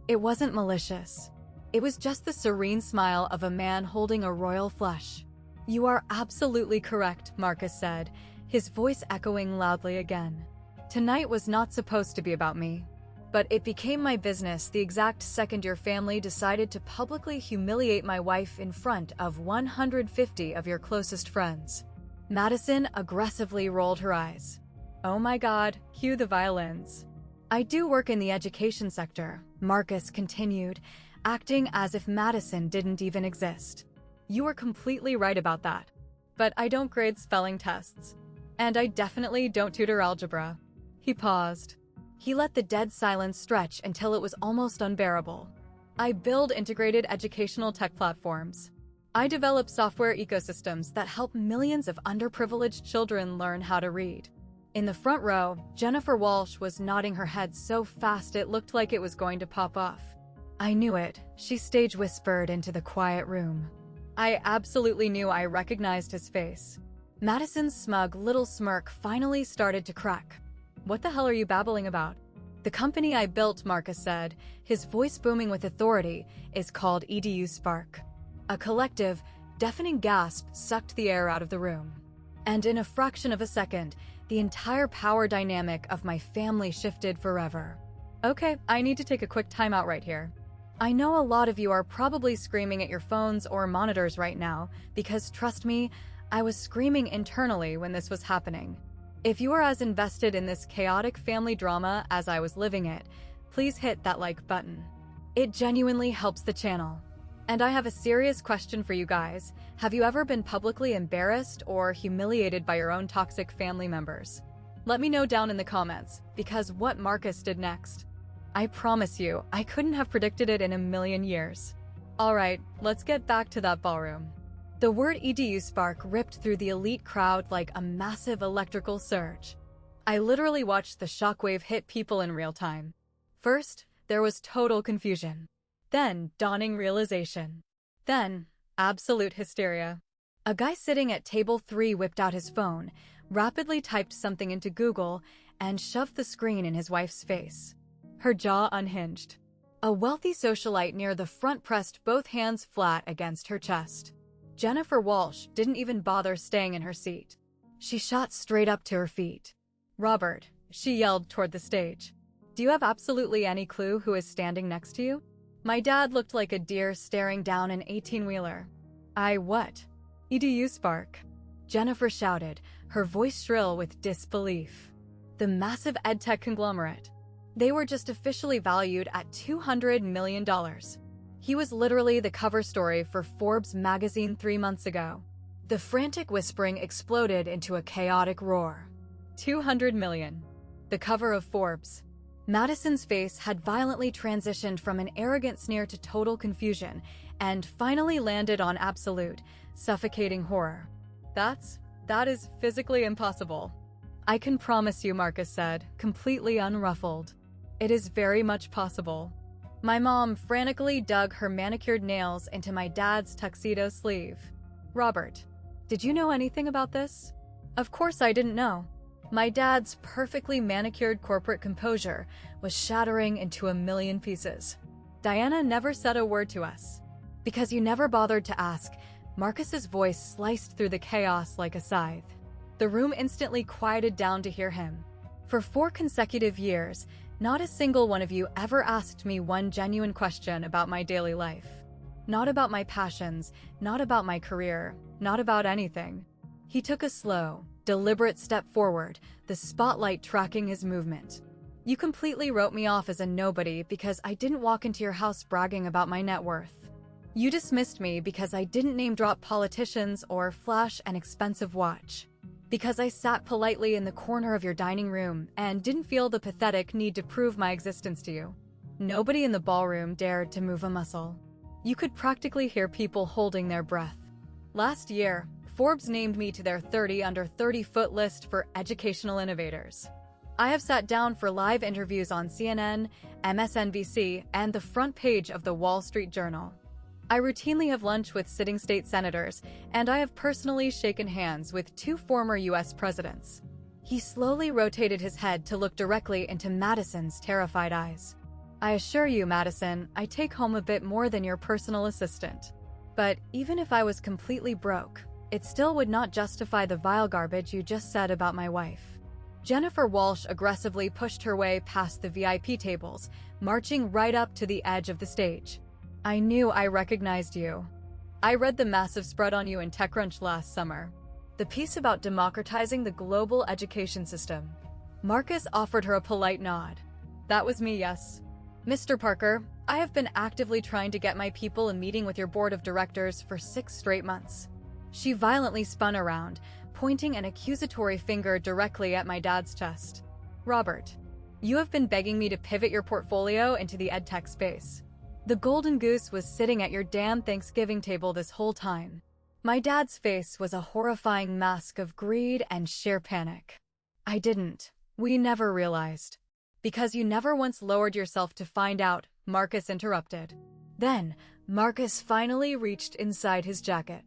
A: It wasn't malicious. It was just the serene smile of a man holding a royal flush. You are absolutely correct, Marcus said, his voice echoing loudly again. Tonight was not supposed to be about me. But it became my business the exact second your family decided to publicly humiliate my wife in front of 150 of your closest friends. Madison aggressively rolled her eyes. Oh my God, cue the violins. I do work in the education sector, Marcus continued, acting as if Madison didn't even exist. You are completely right about that. But I don't grade spelling tests. And I definitely don't tutor algebra. He paused. He let the dead silence stretch until it was almost unbearable. I build integrated educational tech platforms. I develop software ecosystems that help millions of underprivileged children learn how to read. In the front row, Jennifer Walsh was nodding her head so fast it looked like it was going to pop off. I knew it, she stage whispered into the quiet room. I absolutely knew I recognized his face. Madison's smug little smirk finally started to crack. What the hell are you babbling about? The company I built, Marcus said, his voice booming with authority, is called EDU Spark. A collective, deafening gasp sucked the air out of the room. And in a fraction of a second, the entire power dynamic of my family shifted forever. Okay, I need to take a quick timeout right here. I know a lot of you are probably screaming at your phones or monitors right now, because trust me, I was screaming internally when this was happening. If you are as invested in this chaotic family drama as I was living it, please hit that like button. It genuinely helps the channel. And I have a serious question for you guys. Have you ever been publicly embarrassed or humiliated by your own toxic family members? Let me know down in the comments, because what Marcus did next, I promise you, I couldn't have predicted it in a million years. Alright, let's get back to that ballroom. The word EDU Spark ripped through the elite crowd like a massive electrical surge. I literally watched the shockwave hit people in real time. First, there was total confusion. Then, dawning realization. Then, absolute hysteria. A guy sitting at table 3 whipped out his phone, rapidly typed something into Google, and shoved the screen in his wife's face. Her jaw unhinged. A wealthy socialite near the front pressed both hands flat against her chest. Jennifer Walsh didn't even bother staying in her seat. She shot straight up to her feet. "Robert," she yelled toward the stage. "Do you have absolutely any clue who is standing next to you?" My dad looked like a deer staring down an 18-wheeler. What? EDU Spark?" Jennifer shouted, her voice shrill with disbelief. The massive edtech conglomerate. They were just officially valued at $200 million. He was literally the cover story for Forbes magazine 3 months ago. The frantic whispering exploded into a chaotic roar. 200 million. The cover of Forbes. Madison's face had violently transitioned from an arrogant sneer to total confusion, and finally landed on absolute, suffocating horror. That is physically impossible. "I can promise you," Marcus said, completely unruffled. "It is very much possible." My mom frantically dug her manicured nails into my dad's tuxedo sleeve. "Robert, did you know anything about this?" Of course I didn't know. My dad's perfectly manicured corporate composure was shattering into a million pieces. "Diana never said a word to us." "Because you never bothered to ask," Marcus's voice sliced through the chaos like a scythe. The room instantly quieted down to hear him. "For 4 consecutive years, not a single one of you ever asked me one genuine question about my daily life. Not about my passions, not about my career, not about anything." He took a slow, deliberate step forward, the spotlight tracking his movement. "You completely wrote me off as a nobody because I didn't walk into your house bragging about my net worth. You dismissed me because I didn't name-drop politicians or flash an expensive watch. Because I sat politely in the corner of your dining room and didn't feel the pathetic need to prove my existence to you. Nobody in the ballroom dared to move a muscle. You could practically hear people holding their breath. Last year, Forbes named me to their 30 under 30-foot list for educational innovators. I have sat down for live interviews on CNN, MSNBC, and the front page of the Wall Street Journal. I routinely have lunch with sitting state senators, and I have personally shaken hands with 2 former U.S. presidents." He slowly rotated his head to look directly into Madison's terrified eyes. "I assure you, Madison, I take home a bit more than your personal assistant. But even if I was completely broke, it still would not justify the vile garbage you just said about my wife." Jennifer Walsh aggressively pushed her way past the VIP tables, marching right up to the edge of the stage. "I knew I recognized you. I read the massive spread on you in TechCrunch last summer. The piece about democratizing the global education system." Marcus offered her a polite nod. "That was me, yes. Mr. Parker, I have been actively trying to get my people a meeting with your board of directors for 6 straight months." She violently spun around, pointing an accusatory finger directly at my dad's chest. "Robert, you have been begging me to pivot your portfolio into the edtech space. The golden goose was sitting at your damn Thanksgiving table this whole time. My dad's face was a horrifying mask of greed and sheer panic. We never realized. Because you never once lowered yourself to find out, Marcus interrupted. Then, Marcus finally reached inside his jacket.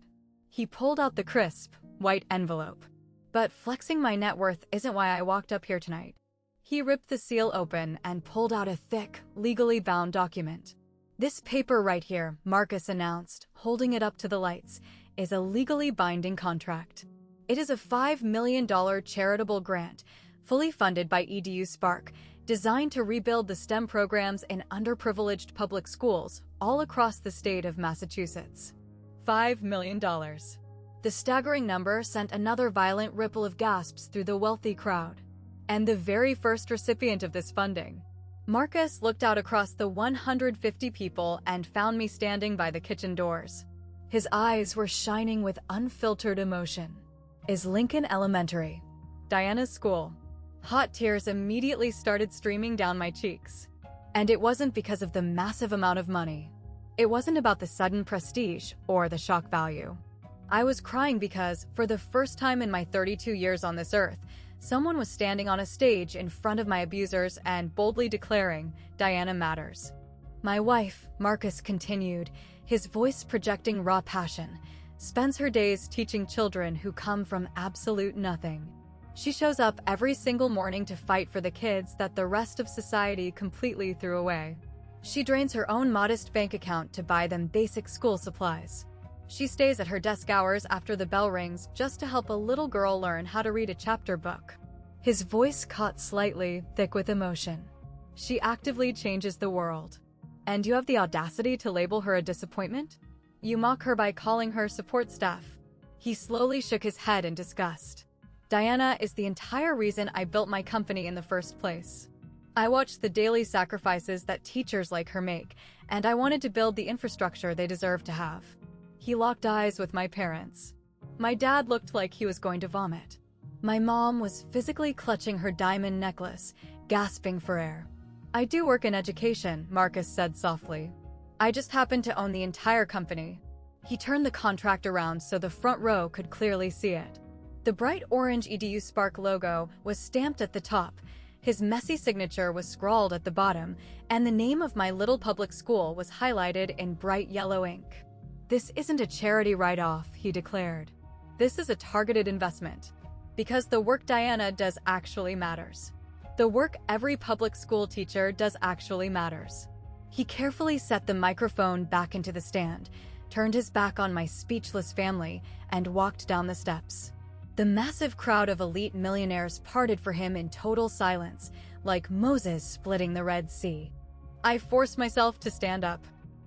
A: He pulled out the crisp, white envelope. But flexing my net worth isn't why I walked up here tonight. He ripped the seal open and pulled out a thick, legally bound document. This paper right here, Marcus announced, holding it up to the lights, is a legally binding contract. It is a $5 million charitable grant, fully funded by EDU Spark, designed to rebuild the STEM programs in underprivileged public schools all across the state of Massachusetts. $5 million. The staggering number sent another violent ripple of gasps through the wealthy crowd. And the very first recipient of this funding. Marcus looked out across the 150 people and found me standing by the kitchen doors. His eyes were shining with unfiltered emotion. Is Lincoln Elementary? Diana's school. Hot tears immediately started streaming down my cheeks. And it wasn't because of the massive amount of money. It wasn't about the sudden prestige or the shock value. I was crying because, for the first time in my 32 years on this earth, someone was standing on a stage in front of my abusers and boldly declaring, Diana matters. My wife, Marcus continued, his voice projecting raw passion, spends her days teaching children who come from absolute nothing. She shows up every single morning to fight for the kids that the rest of society completely threw away. She drains her own modest bank account to buy them basic school supplies. She stays at her desk hours after the bell rings just to help a little girl learn how to read a chapter book. His voice caught slightly, thick with emotion. She actively changes the world. And you have the audacity to label her a disappointment? You mock her by calling her support staff. He slowly shook his head in disgust. Diana is the entire reason I built my company in the first place. I watched the daily sacrifices that teachers like her make, and I wanted to build the infrastructure they deserve to have. He locked eyes with my parents. My dad looked like he was going to vomit. My mom was physically clutching her diamond necklace, gasping for air. I do work in education, Marcus said softly. I just happen to own the entire company. He turned the contract around so the front row could clearly see it. The bright orange EDU Spark logo was stamped at the top, his messy signature was scrawled at the bottom, and the name of my little public school was highlighted in bright yellow ink. This isn't a charity write-off, he declared. This is a targeted investment. Because the work Diana does actually matters. The work every public school teacher does actually matters. He carefully set the microphone back into the stand, turned his back on my speechless family, and walked down the steps. The massive crowd of elite millionaires parted for him in total silence, like Moses splitting the Red Sea. I forced myself to stand up.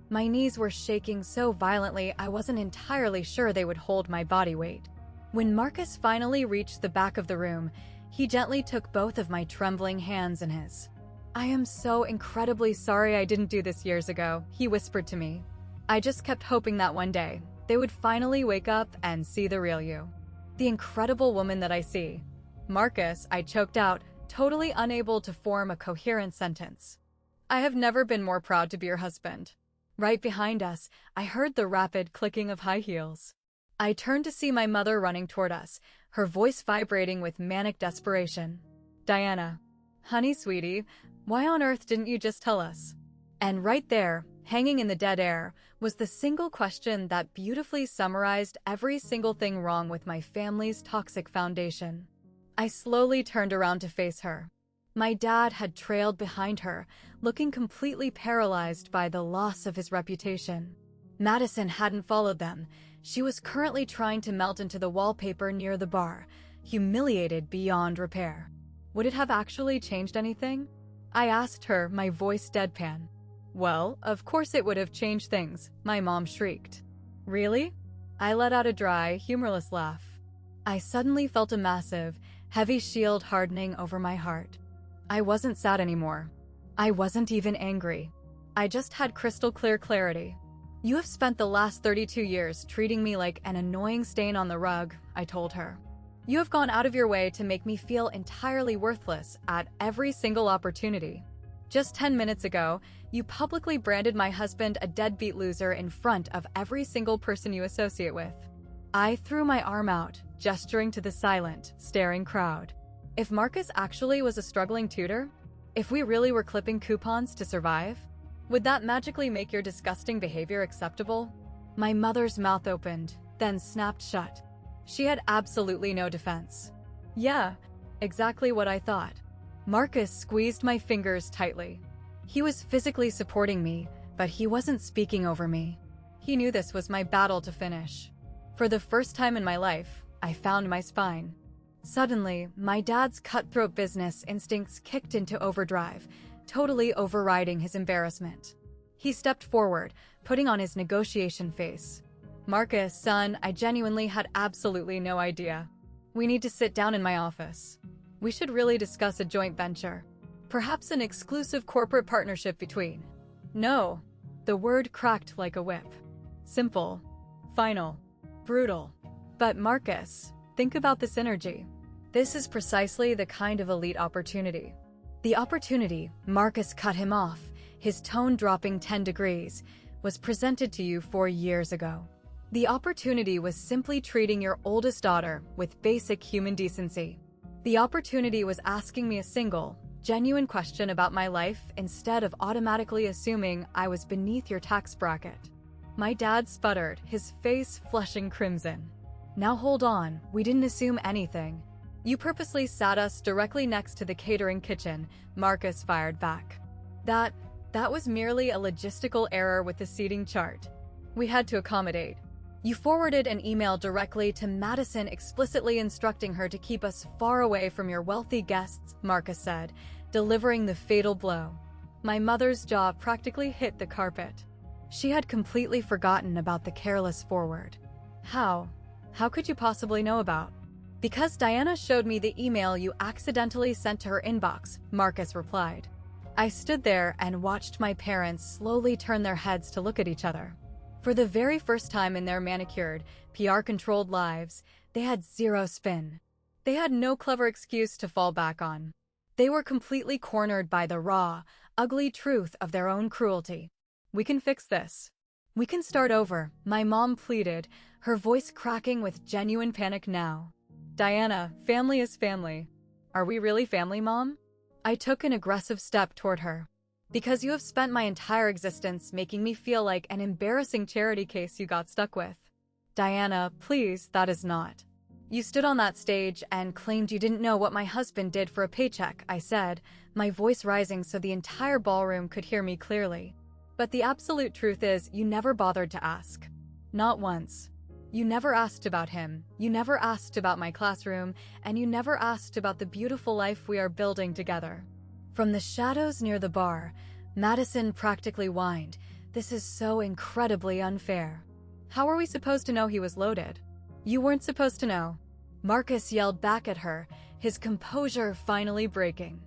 A: My knees were shaking so violently I wasn't entirely sure they would hold my body weight. When Marcus finally reached the back of the room, he gently took both of my trembling hands in his. I am so incredibly sorry I didn't do this years ago, he whispered to me. I just kept hoping that one day, they would finally wake up and see the real you. The incredible woman that I see. Marcus, I choked out, totally unable to form a coherent sentence. I have never been more proud to be your husband. Right behind us, I heard the rapid clicking of high heels. I turned to see my mother running toward us, her voice vibrating with manic desperation. Diana. Honey, sweetie, why on earth didn't you just tell us? And right there, hanging in the dead air, was the single question that beautifully summarized every single thing wrong with my family's toxic foundation. I slowly turned around to face her. My dad had trailed behind her, looking completely paralyzed by the loss of his reputation. Madison hadn't followed them. She was currently trying to melt into the wallpaper near the bar, humiliated beyond repair. Would it have actually changed anything? I asked her, my voice deadpan. Well, of course it would have changed things, my mom shrieked. Really? I let out a dry, humorless laugh. I suddenly felt a massive, heavy shield hardening over my heart. I wasn't sad anymore. I wasn't even angry. I just had crystal clear clarity. You have spent the last 32 years treating me like an annoying stain on the rug, I told her. You have gone out of your way to make me feel entirely worthless at every single opportunity. Just 10 minutes ago, you publicly branded my husband a deadbeat loser in front of every single person you associate with. I threw my arm out, gesturing to the silent, staring crowd. If Marcus actually was a struggling tutor, if we really were clipping coupons to survive, would that magically make your disgusting behavior acceptable? My mother's mouth opened, then snapped shut. She had absolutely no defense. Yeah, exactly what I thought. Marcus squeezed my fingers tightly. He was physically supporting me, but he wasn't speaking over me. He knew this was my battle to finish. For the first time in my life, I found my spine. Suddenly, my dad's cutthroat business instincts kicked into overdrive, totally overriding his embarrassment. He stepped forward, putting on his negotiation face. Marcus, son, I genuinely had absolutely no idea. We need to sit down in my office. We should really discuss a joint venture. Perhaps an exclusive corporate partnership between. No. The word cracked like a whip. Simple. Final. Brutal. But Marcus, think about the synergy. This is precisely the kind of elite opportunity. The opportunity, Marcus cut him off, his tone dropping 10 degrees, was presented to you 4 years ago. The opportunity was simply treating your oldest daughter with basic human decency. The opportunity was asking me a single, genuine question about my life instead of automatically assuming I was beneath your tax bracket. My dad sputtered, his face flushing crimson. Now hold on, we didn't assume anything. You purposely sat us directly next to the catering kitchen, Marcus fired back. That was merely a logistical error with the seating chart. We had to accommodate. You forwarded an email directly to Madison explicitly instructing her to keep us far away from your wealthy guests, Marcus said, delivering the fatal blow. My mother's jaw practically hit the carpet. She had completely forgotten about the careless forward. How could you possibly know about? Because Diana showed me the email you accidentally sent to her inbox, Marcus replied. I stood there and watched my parents slowly turn their heads to look at each other. For the very first time in their manicured, PR-controlled lives, they had zero spin. They had no clever excuse to fall back on. They were completely cornered by the raw, ugly truth of their own cruelty. We can fix this. We can start over, my mom pleaded, her voice cracking with genuine panic now. Diana, family is family. Are we really family, Mom? I took an aggressive step toward her. Because you have spent my entire existence making me feel like an embarrassing charity case you got stuck with. Diana, please, that is not. You stood on that stage and claimed you didn't know what my husband did for a paycheck, I said, my voice rising so the entire ballroom could hear me clearly. But the absolute truth is you never bothered to ask. Not once. You never asked about him, you never asked about my classroom, and you never asked about the beautiful life we are building together. From the shadows near the bar, Madison practically whined, "This is so incredibly unfair. How are we supposed to know he was loaded?" You weren't supposed to know. Marcus yelled back at her, his composure finally breaking.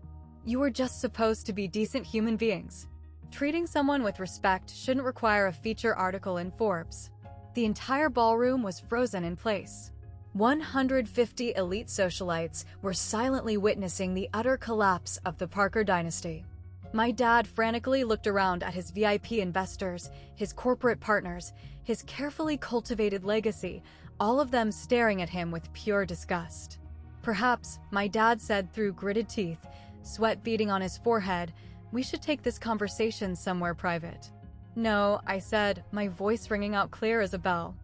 A: You were just supposed to be decent human beings. Treating someone with respect shouldn't require a feature article in Forbes. The entire ballroom was frozen in place. 150 elite socialites were silently witnessing the utter collapse of the Parker dynasty. My dad frantically looked around at his VIP investors, his corporate partners, his carefully cultivated legacy, all of them staring at him with pure disgust. Perhaps, my dad said through gritted teeth, sweat beading on his forehead, we should take this conversation somewhere private. No, I said, my voice ringing out clear as a bell.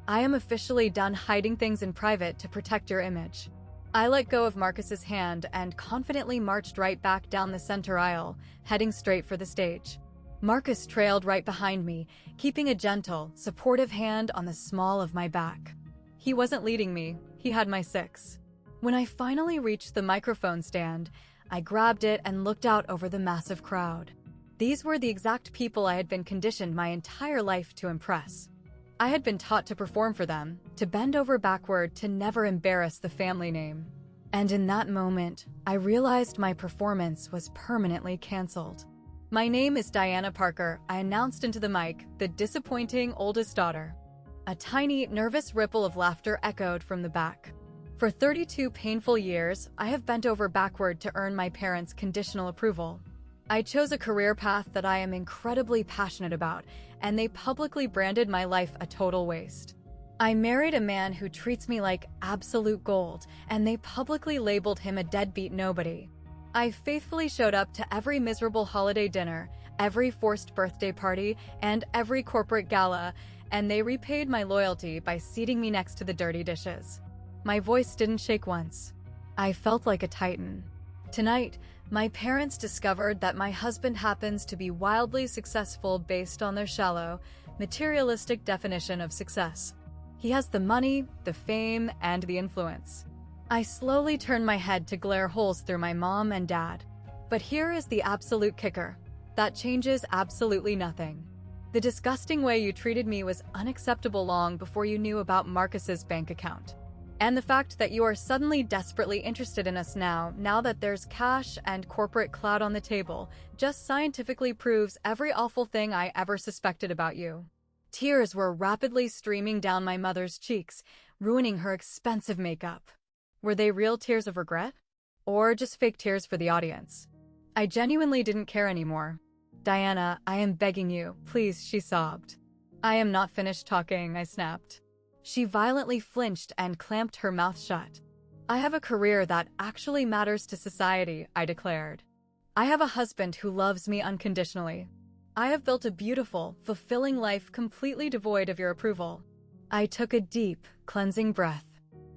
A: I am officially done hiding things in private to protect your image. I let go of Marcus's hand and confidently marched right back down the center aisle, heading straight for the stage. Marcus trailed right behind me, keeping a gentle, supportive hand on the small of my back. He wasn't leading me, he had my six. When I finally reached the microphone stand, I grabbed it and looked out over the massive crowd. These were the exact people I had been conditioned my entire life to impress. I had been taught to perform for them, to bend over backward, to never embarrass the family name. And in that moment, I realized my performance was permanently canceled. My name is Diana Parker, I announced into the mic, the disappointing oldest daughter. A tiny, nervous ripple of laughter echoed from the back. For 32 painful years, I have bent over backward to earn my parents' conditional approval. I chose a career path that I am incredibly passionate about, and they publicly branded my life a total waste. I married a man who treats me like absolute gold, and they publicly labeled him a deadbeat nobody. I faithfully showed up to every miserable holiday dinner, every forced birthday party, and every corporate gala, and they repaid my loyalty by seating me next to the dirty dishes. My voice didn't shake once. I felt like a titan. Tonight, my parents discovered that my husband happens to be wildly successful based on their shallow, materialistic definition of success. He has the money, the fame, and the influence. I slowly turned my head to glare holes through my mom and dad. But here is the absolute kicker. That changes absolutely nothing. The disgusting way you treated me was unacceptable long before you knew about Marcus's bank account. And the fact that you are suddenly desperately interested in us now that there's cash and corporate clout on the table, just scientifically proves every awful thing I ever suspected about you. Tears were rapidly streaming down my mother's cheeks, ruining her expensive makeup. Were they real tears of regret? Or just fake tears for the audience? I genuinely didn't care anymore. "Diana, I am begging you, please," she sobbed. "I am not finished talking," I snapped. She violently flinched and clamped her mouth shut. "I have a career that actually matters to society," I declared. "I have a husband who loves me unconditionally. I have built a beautiful, fulfilling life completely devoid of your approval." I took a deep, cleansing breath.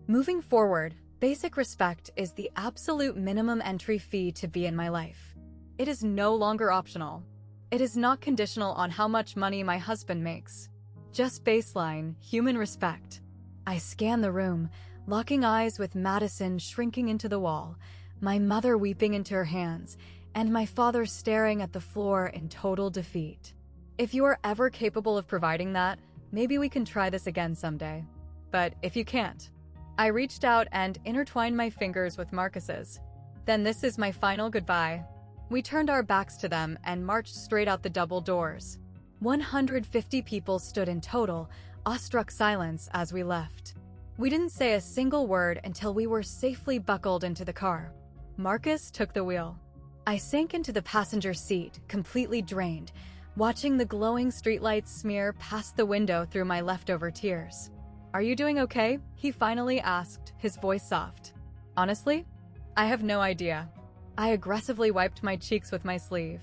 A: Moving forward, basic respect is the absolute minimum entry fee to be in my life. It is no longer optional. It is not conditional on how much money my husband makes. Just baseline, human respect. I scanned the room, locking eyes with Madison shrinking into the wall, my mother weeping into her hands, and my father staring at the floor in total defeat. If you are ever capable of providing that, maybe we can try this again someday. But if you can't, I reached out and intertwined my fingers with Marcus's. Then this is my final goodbye. We turned our backs to them and marched straight out the double doors. 150 people stood in total, awestruck silence as we left. We didn't say a single word until we were safely buckled into the car. Marcus took the wheel. I sank into the passenger seat, completely drained, watching the glowing streetlights smear past the window through my leftover tears. "Are you doing okay?" he finally asked, his voice soft. "Honestly, I have no idea." I aggressively wiped my cheeks with my sleeve.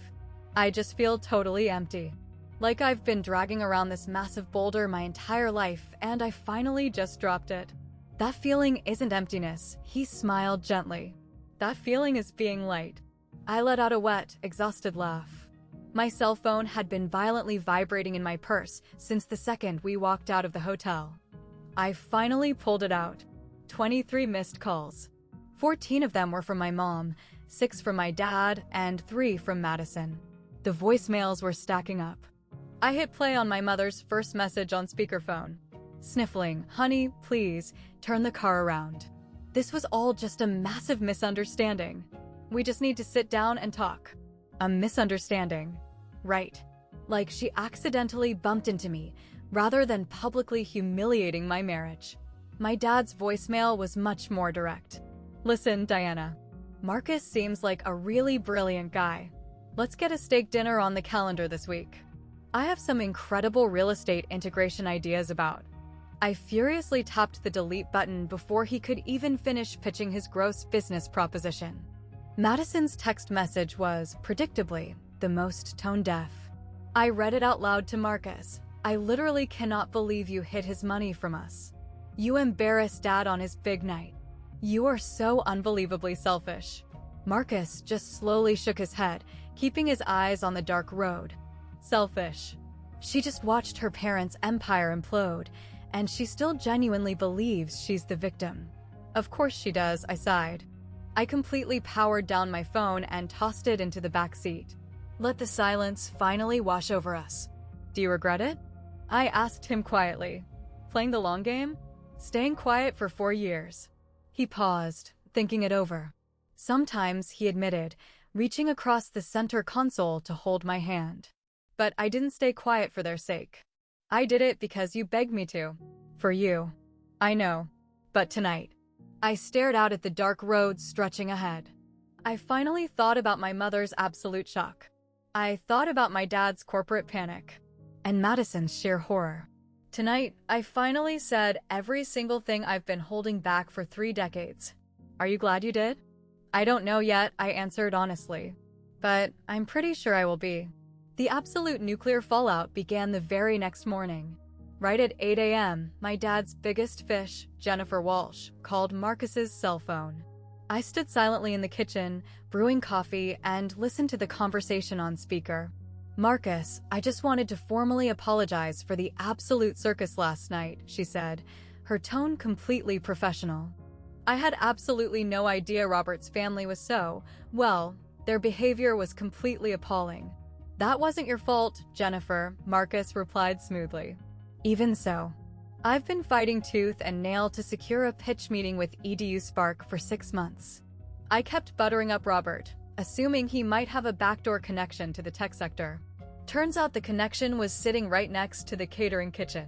A: "I just feel totally empty. Like I've been dragging around this massive boulder my entire life, and I finally just dropped it." "That feeling isn't emptiness," he smiled gently. "That feeling is being light." I let out a wet, exhausted laugh. My cell phone had been violently vibrating in my purse since the second we walked out of the hotel. I finally pulled it out. 23 missed calls. 14 of them were from my mom, 6 from my dad, and 3 from Madison. The voicemails were stacking up. I hit play on my mother's first message on speakerphone. Sniffling, "Honey, please, turn the car around. This was all just a massive misunderstanding. We just need to sit down and talk." A misunderstanding. Right. Like she accidentally bumped into me, rather than publicly humiliating my marriage. My dad's voicemail was much more direct. "Listen, Diana. Marcus seems like a really brilliant guy. Let's get a steak dinner on the calendar this week. I have some incredible real estate integration ideas about." I furiously tapped the delete button before he could even finish pitching his gross business proposition. Madison's text message was, predictably, the most tone-deaf. I read it out loud to Marcus. "I literally cannot believe you hid his money from us. You embarrassed Dad on his big night. You are so unbelievably selfish." Marcus just slowly shook his head, keeping his eyes on the dark road. Selfish. She just watched her parents' empire implode, and she still genuinely believes she's the victim. "Of course she does," I sighed. I completely powered down my phone and tossed it into the back seat. Let the silence finally wash over us. "Do you regret it?" I asked him quietly. "Playing the long game? Staying quiet for 4 years." He paused, thinking it over. "Sometimes," he admitted, reaching across the center console to hold my hand. "But I didn't stay quiet for their sake. I did it because you begged me to. For you. I know. But tonight." I stared out at the dark road stretching ahead. I finally thought about my mother's absolute shock. I thought about my dad's corporate panic. And Madison's sheer horror. Tonight, I finally said every single thing I've been holding back for 3 decades. Are you glad you did? I don't know yet, I answered honestly. But I'm pretty sure I will be. The absolute nuclear fallout began the very next morning. Right at 8 a.m., my dad's biggest fish, Jennifer Walsh, called Marcus's cell phone. I stood silently in the kitchen, brewing coffee, and listened to the conversation on speaker. "Marcus, I just wanted to formally apologize for the absolute circus last night," she said, her tone completely professional. I had absolutely no idea Robert's family was so, well, their behavior was completely appalling. "That wasn't your fault, Jennifer," Marcus replied smoothly. "Even so, I've been fighting tooth and nail to secure a pitch meeting with EDU Spark for 6 months. I kept buttering up Robert, assuming he might have a backdoor connection to the tech sector. Turns out the connection was sitting right next to the catering kitchen."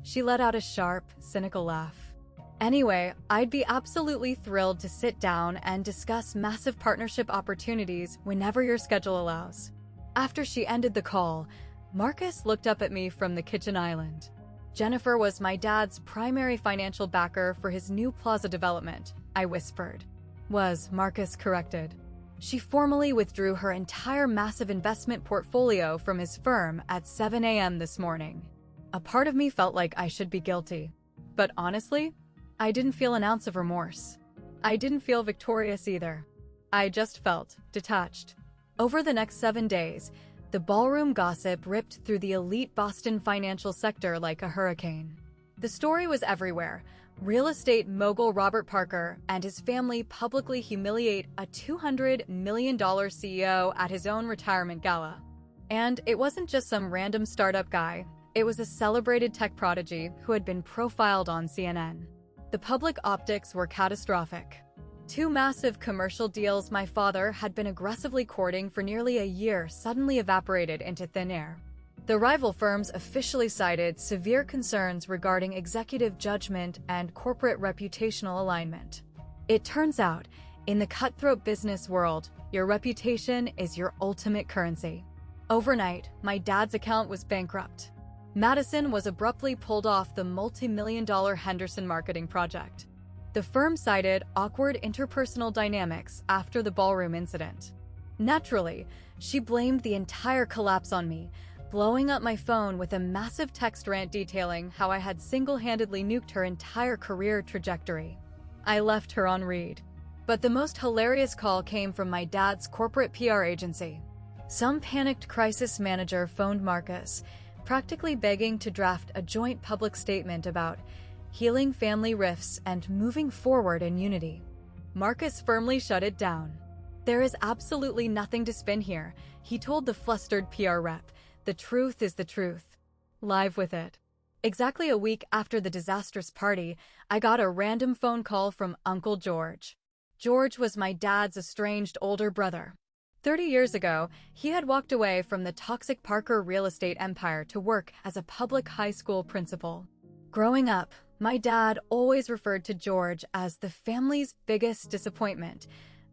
A: She let out a sharp, cynical laugh. "Anyway, I'd be absolutely thrilled to sit down and discuss massive partnership opportunities whenever your schedule allows." After she ended the call, Marcus looked up at me from the kitchen island. "Jennifer was my dad's primary financial backer for his new plaza development," I whispered. "Was," Marcus corrected. "She formally withdrew her entire massive investment portfolio from his firm at 7 a.m. this morning." A part of me felt like I should be guilty. But honestly, I didn't feel an ounce of remorse. I didn't feel victorious either. I just felt detached. Over the next 7 days, the ballroom gossip ripped through the elite Boston financial sector like a hurricane. The story was everywhere. Real estate mogul Robert Parker and his family publicly humiliate a $200 million CEO at his own retirement gala. And it wasn't just some random startup guy. It was a celebrated tech prodigy who had been profiled on CNN. The public optics were catastrophic. 2 massive commercial deals my father had been aggressively courting for nearly a year suddenly evaporated into thin air. The rival firms officially cited severe concerns regarding executive judgment and corporate reputational alignment. It turns out, in the cutthroat business world, your reputation is your ultimate currency. Overnight, my dad's account was bankrupt. Madison was abruptly pulled off the multi-million-dollar Henderson marketing project. The firm cited awkward interpersonal dynamics after the ballroom incident. Naturally, she blamed the entire collapse on me, blowing up my phone with a massive text rant detailing how I had single-handedly nuked her entire career trajectory. I left her on read. But the most hilarious call came from my dad's corporate PR agency. Some panicked crisis manager phoned Marcus, practically begging to draft a joint public statement about healing family rifts and moving forward in unity. Marcus firmly shut it down. "There is absolutely nothing to spin here," he told the flustered PR rep. "The truth is the truth. Live with it." Exactly a week after the disastrous party, I got a random phone call from Uncle George. George was my dad's estranged older brother. 30 years ago, he had walked away from the toxic Parker real estate empire to work as a public high school principal. Growing up, my dad always referred to George as the family's biggest disappointment,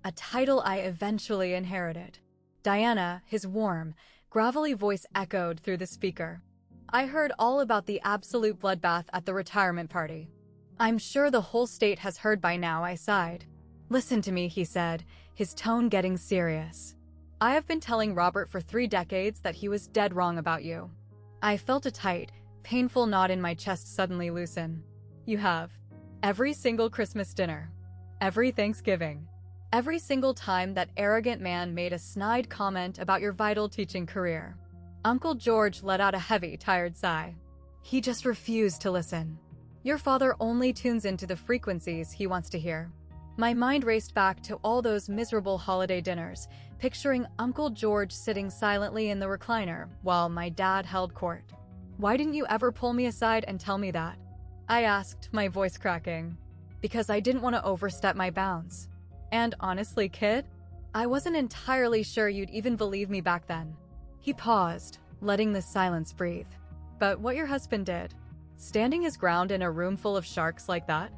A: a title I eventually inherited. Diana, his warm, gravelly voice echoed through the speaker. "I heard all about the absolute bloodbath at the retirement party." "I'm sure the whole state has heard by now," I sighed. "Listen to me," he said, his tone getting serious. "I have been telling Robert for 3 decades that he was dead wrong about you." I felt a tight, painful knot in my chest suddenly loosen. "You have. Every single Christmas dinner. Every Thanksgiving. Every single time that arrogant man made a snide comment about your vital teaching career." Uncle George let out a heavy, tired sigh. "He just refused to listen. Your father only tunes into the frequencies he wants to hear." My mind raced back to all those miserable holiday dinners, picturing Uncle George sitting silently in the recliner while my dad held court. "Why didn't you ever pull me aside and tell me that?" I asked, my voice cracking. "Because I didn't want to overstep my bounds. And honestly, kid, I wasn't entirely sure you'd even believe me back then." He paused, letting the silence breathe. "But what your husband did, standing his ground in a room full of sharks like that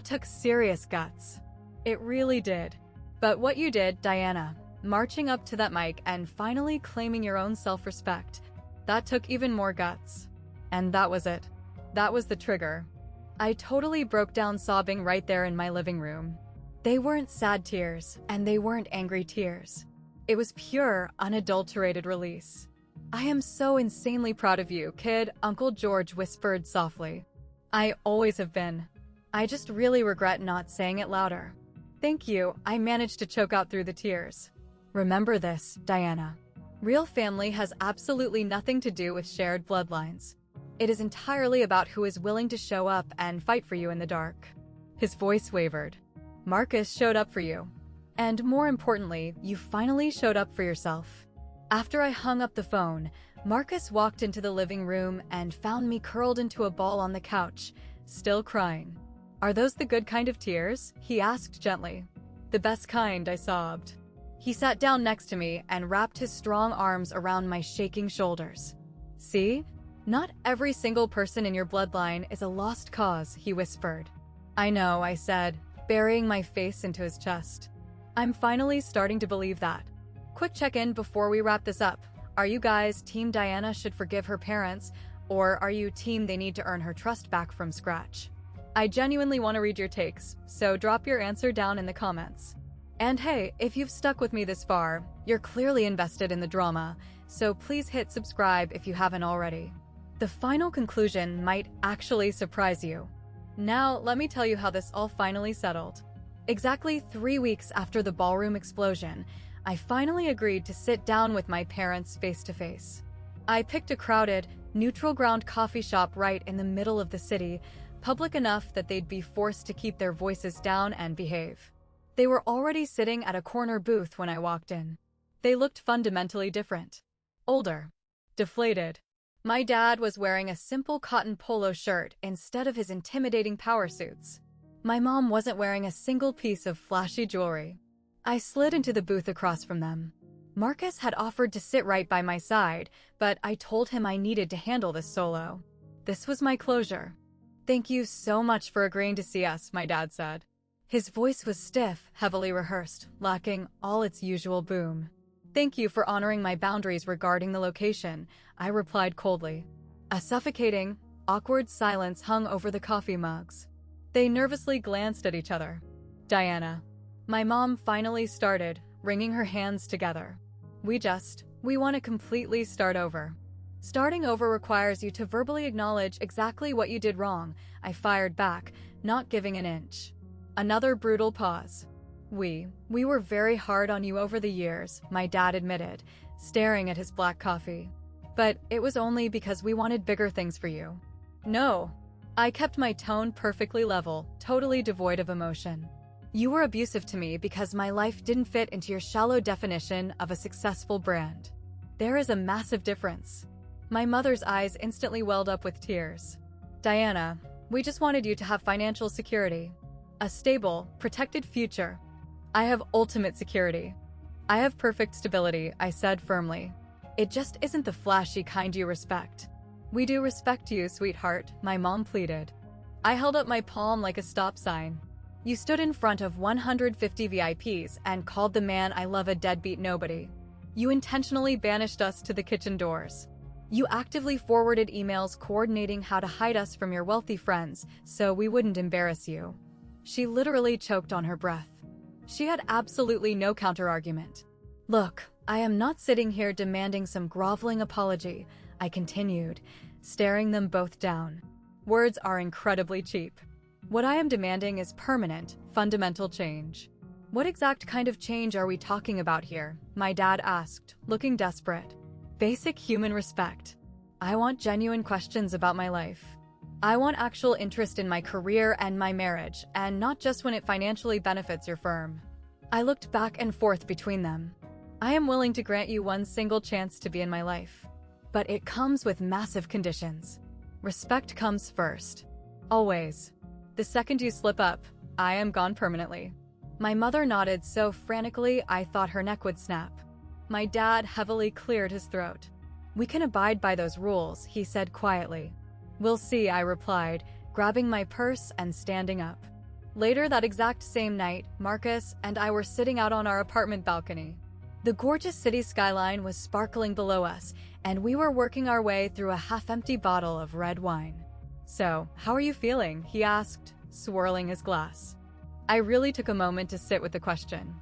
A: took serious guts. It really did." But what you did, Diana, marching up to that mic and finally claiming your own self-respect, that took even more guts. And that was it. That was the trigger. I totally broke down sobbing right there in my living room. They weren't sad tears, and they weren't angry tears. It was pure, unadulterated release. "I am so insanely proud of you, kid," Uncle George whispered softly. "I always have been. I just really regret not saying it louder." "Thank you," I managed to choke out through the tears. "Remember this, Diana. Real family has absolutely nothing to do with shared bloodlines. It is entirely about who is willing to show up and fight for you in the dark." His voice wavered. "Marcus showed up for you. And more importantly, you finally showed up for yourself." After I hung up the phone, Marcus walked into the living room and found me curled into a ball on the couch, still crying. "Are those the good kind of tears?" he asked gently. "The best kind," I sobbed. He sat down next to me and wrapped his strong arms around my shaking shoulders. "See? Not every single person in your bloodline is a lost cause," he whispered. "I know," I said, burying my face into his chest. "I'm finally starting to believe that." Quick check-in before we wrap this up. Are you guys team Diana should forgive her parents, or are you team they need to earn her trust back from scratch? I genuinely want to read your takes, so drop your answer down in the comments. And hey, if you've stuck with me this far, you're clearly invested in the drama, so please hit subscribe if you haven't already. The final conclusion might actually surprise you. Now, let me tell you how this all finally settled. Exactly 3 weeks after the ballroom explosion, I finally agreed to sit down with my parents face to face. I picked a crowded, neutral ground coffee shop right in the middle of the city, public enough that they'd be forced to keep their voices down and behave. They were already sitting at a corner booth when I walked in. They looked fundamentally different. Older. Deflated. My dad was wearing a simple cotton polo shirt instead of his intimidating power suits. My mom wasn't wearing a single piece of flashy jewelry. I slid into the booth across from them. Marcus had offered to sit right by my side, but I told him I needed to handle this solo. This was my closure. "Thank you so much for agreeing to see us," my dad said. His voice was stiff, heavily rehearsed, lacking all its usual boom. "Thank you for honoring my boundaries regarding the location," I replied coldly. A suffocating, awkward silence hung over the coffee mugs. They nervously glanced at each other. "Diana." My mom finally started, wringing her hands together. We want to completely start over." "Starting over requires you to verbally acknowledge exactly what you did wrong," I fired back, not giving an inch. Another brutal pause. We were very hard on you over the years," my dad admitted, staring at his black coffee. "But it was only because we wanted bigger things for you." "No." I kept my tone perfectly level, totally devoid of emotion. "You were abusive to me because my life didn't fit into your shallow definition of a successful brand. There is a massive difference." My mother's eyes instantly welled up with tears. "Diana, we just wanted you to have financial security. A stable, protected future." "I have ultimate security. I have perfect stability," I said firmly. "It just isn't the flashy kind you respect." "We do respect you, sweetheart," my mom pleaded. I held up my palm like a stop sign. "You stood in front of 150 VIPs and called the man I love a deadbeat nobody. You intentionally banished us to the kitchen doors. You actively forwarded emails coordinating how to hide us from your wealthy friends so we wouldn't embarrass you." She literally choked on her breath. She had absolutely no counterargument. "Look, I am not sitting here demanding some groveling apology," I continued, staring them both down. "Words are incredibly cheap. What I am demanding is permanent, fundamental change." "What exact kind of change are we talking about here?" my dad asked, looking desperate. "Basic human respect. I want genuine questions about my life. I want actual interest in my career and my marriage, and not just when it financially benefits your firm." I looked back and forth between them. "I am willing to grant you one single chance to be in my life. But it comes with massive conditions. Respect comes first. Always. The second you slip up, I am gone permanently." My mother nodded so frantically I thought her neck would snap. My dad heavily cleared his throat. "We can abide by those rules," he said quietly. "We'll see," I replied, grabbing my purse and standing up. Later that exact same night, Marcus and I were sitting out on our apartment balcony. The gorgeous city skyline was sparkling below us, and we were working our way through a half-empty bottle of red wine. "So, how are you feeling?" he asked, swirling his glass. I really took a moment to sit with the question.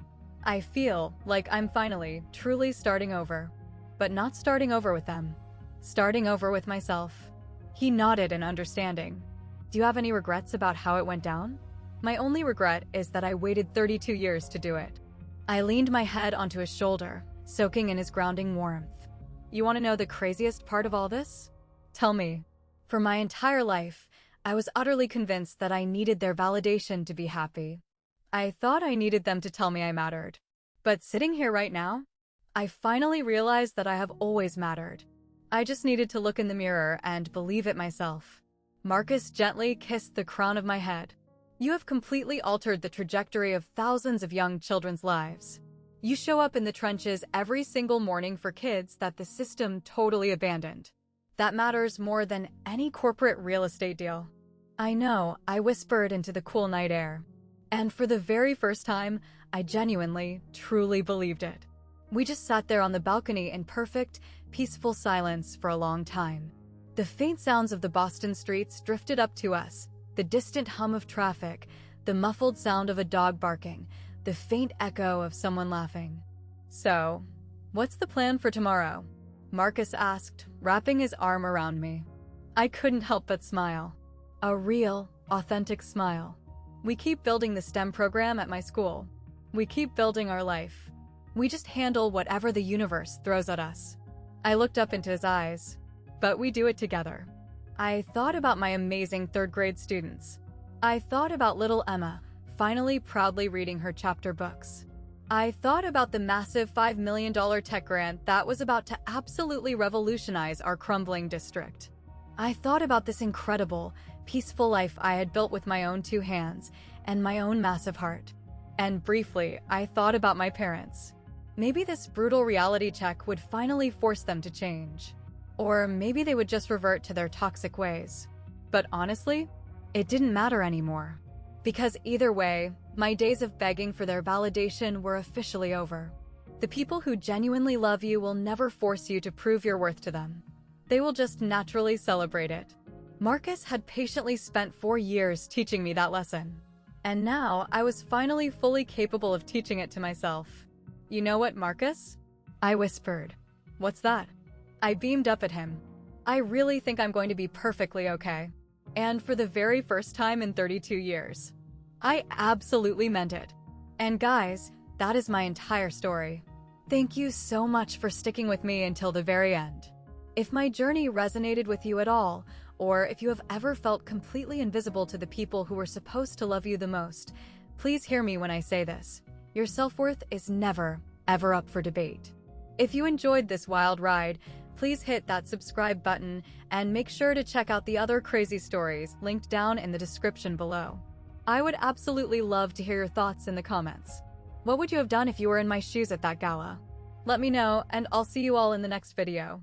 A: "I feel like I'm finally, truly starting over. But not starting over with them. Starting over with myself." He nodded in understanding. "Do you have any regrets about how it went down?" "My only regret is that I waited 32 years to do it." I leaned my head onto his shoulder, soaking in his grounding warmth. "You want to know the craziest part of all this? Tell me." For my entire life, I was utterly convinced that I needed their validation to be happy. I thought I needed them to tell me I mattered. But sitting here right now, I finally realized that I have always mattered. I just needed to look in the mirror and believe it myself. Marcus gently kissed the crown of my head. "You have completely altered the trajectory of thousands of young children's lives. You show up in the trenches every single morning for kids that the system totally abandoned. That matters more than any corporate real estate deal." "I know," I whispered into the cool night air. And for the very first time, I genuinely, truly believed it. We just sat there on the balcony in perfect, peaceful silence for a long time. The faint sounds of the Boston streets drifted up to us, the distant hum of traffic, the muffled sound of a dog barking, the faint echo of someone laughing. "So, what's the plan for tomorrow?" Marcus asked, wrapping his arm around me. I couldn't help but smile. A real, authentic smile. "We keep building the STEM program at my school. We keep building our life. We just handle whatever the universe throws at us." I looked up into his eyes. "But we do it together." I thought about my amazing third-grade students. I thought about little Emma, finally proudly reading her chapter books. I thought about the massive $5 million tech grant that was about to absolutely revolutionize our crumbling district. I thought about this incredible, peaceful life I had built with my own two hands and my own massive heart. And briefly, I thought about my parents. Maybe this brutal reality check would finally force them to change. Or maybe they would just revert to their toxic ways. But honestly, it didn't matter anymore. Because either way, my days of begging for their validation were officially over. The people who genuinely love you will never force you to prove your worth to them. They will just naturally celebrate it. Marcus had patiently spent 4 years teaching me that lesson. And now I was finally fully capable of teaching it to myself. "You know what, Marcus?" I whispered. "What's that?" I beamed up at him. "I really think I'm going to be perfectly okay. And for the very first time in 32 years. I absolutely meant it." And guys, that is my entire story. Thank you so much for sticking with me until the very end. If my journey resonated with you at all, or if you have ever felt completely invisible to the people who were supposed to love you the most, please hear me when I say this. Your self-worth is never, ever up for debate. If you enjoyed this wild ride, please hit that subscribe button and make sure to check out the other crazy stories linked down in the description below. I would absolutely love to hear your thoughts in the comments. What would you have done if you were in my shoes at that gala? Let me know, and I'll see you all in the next video.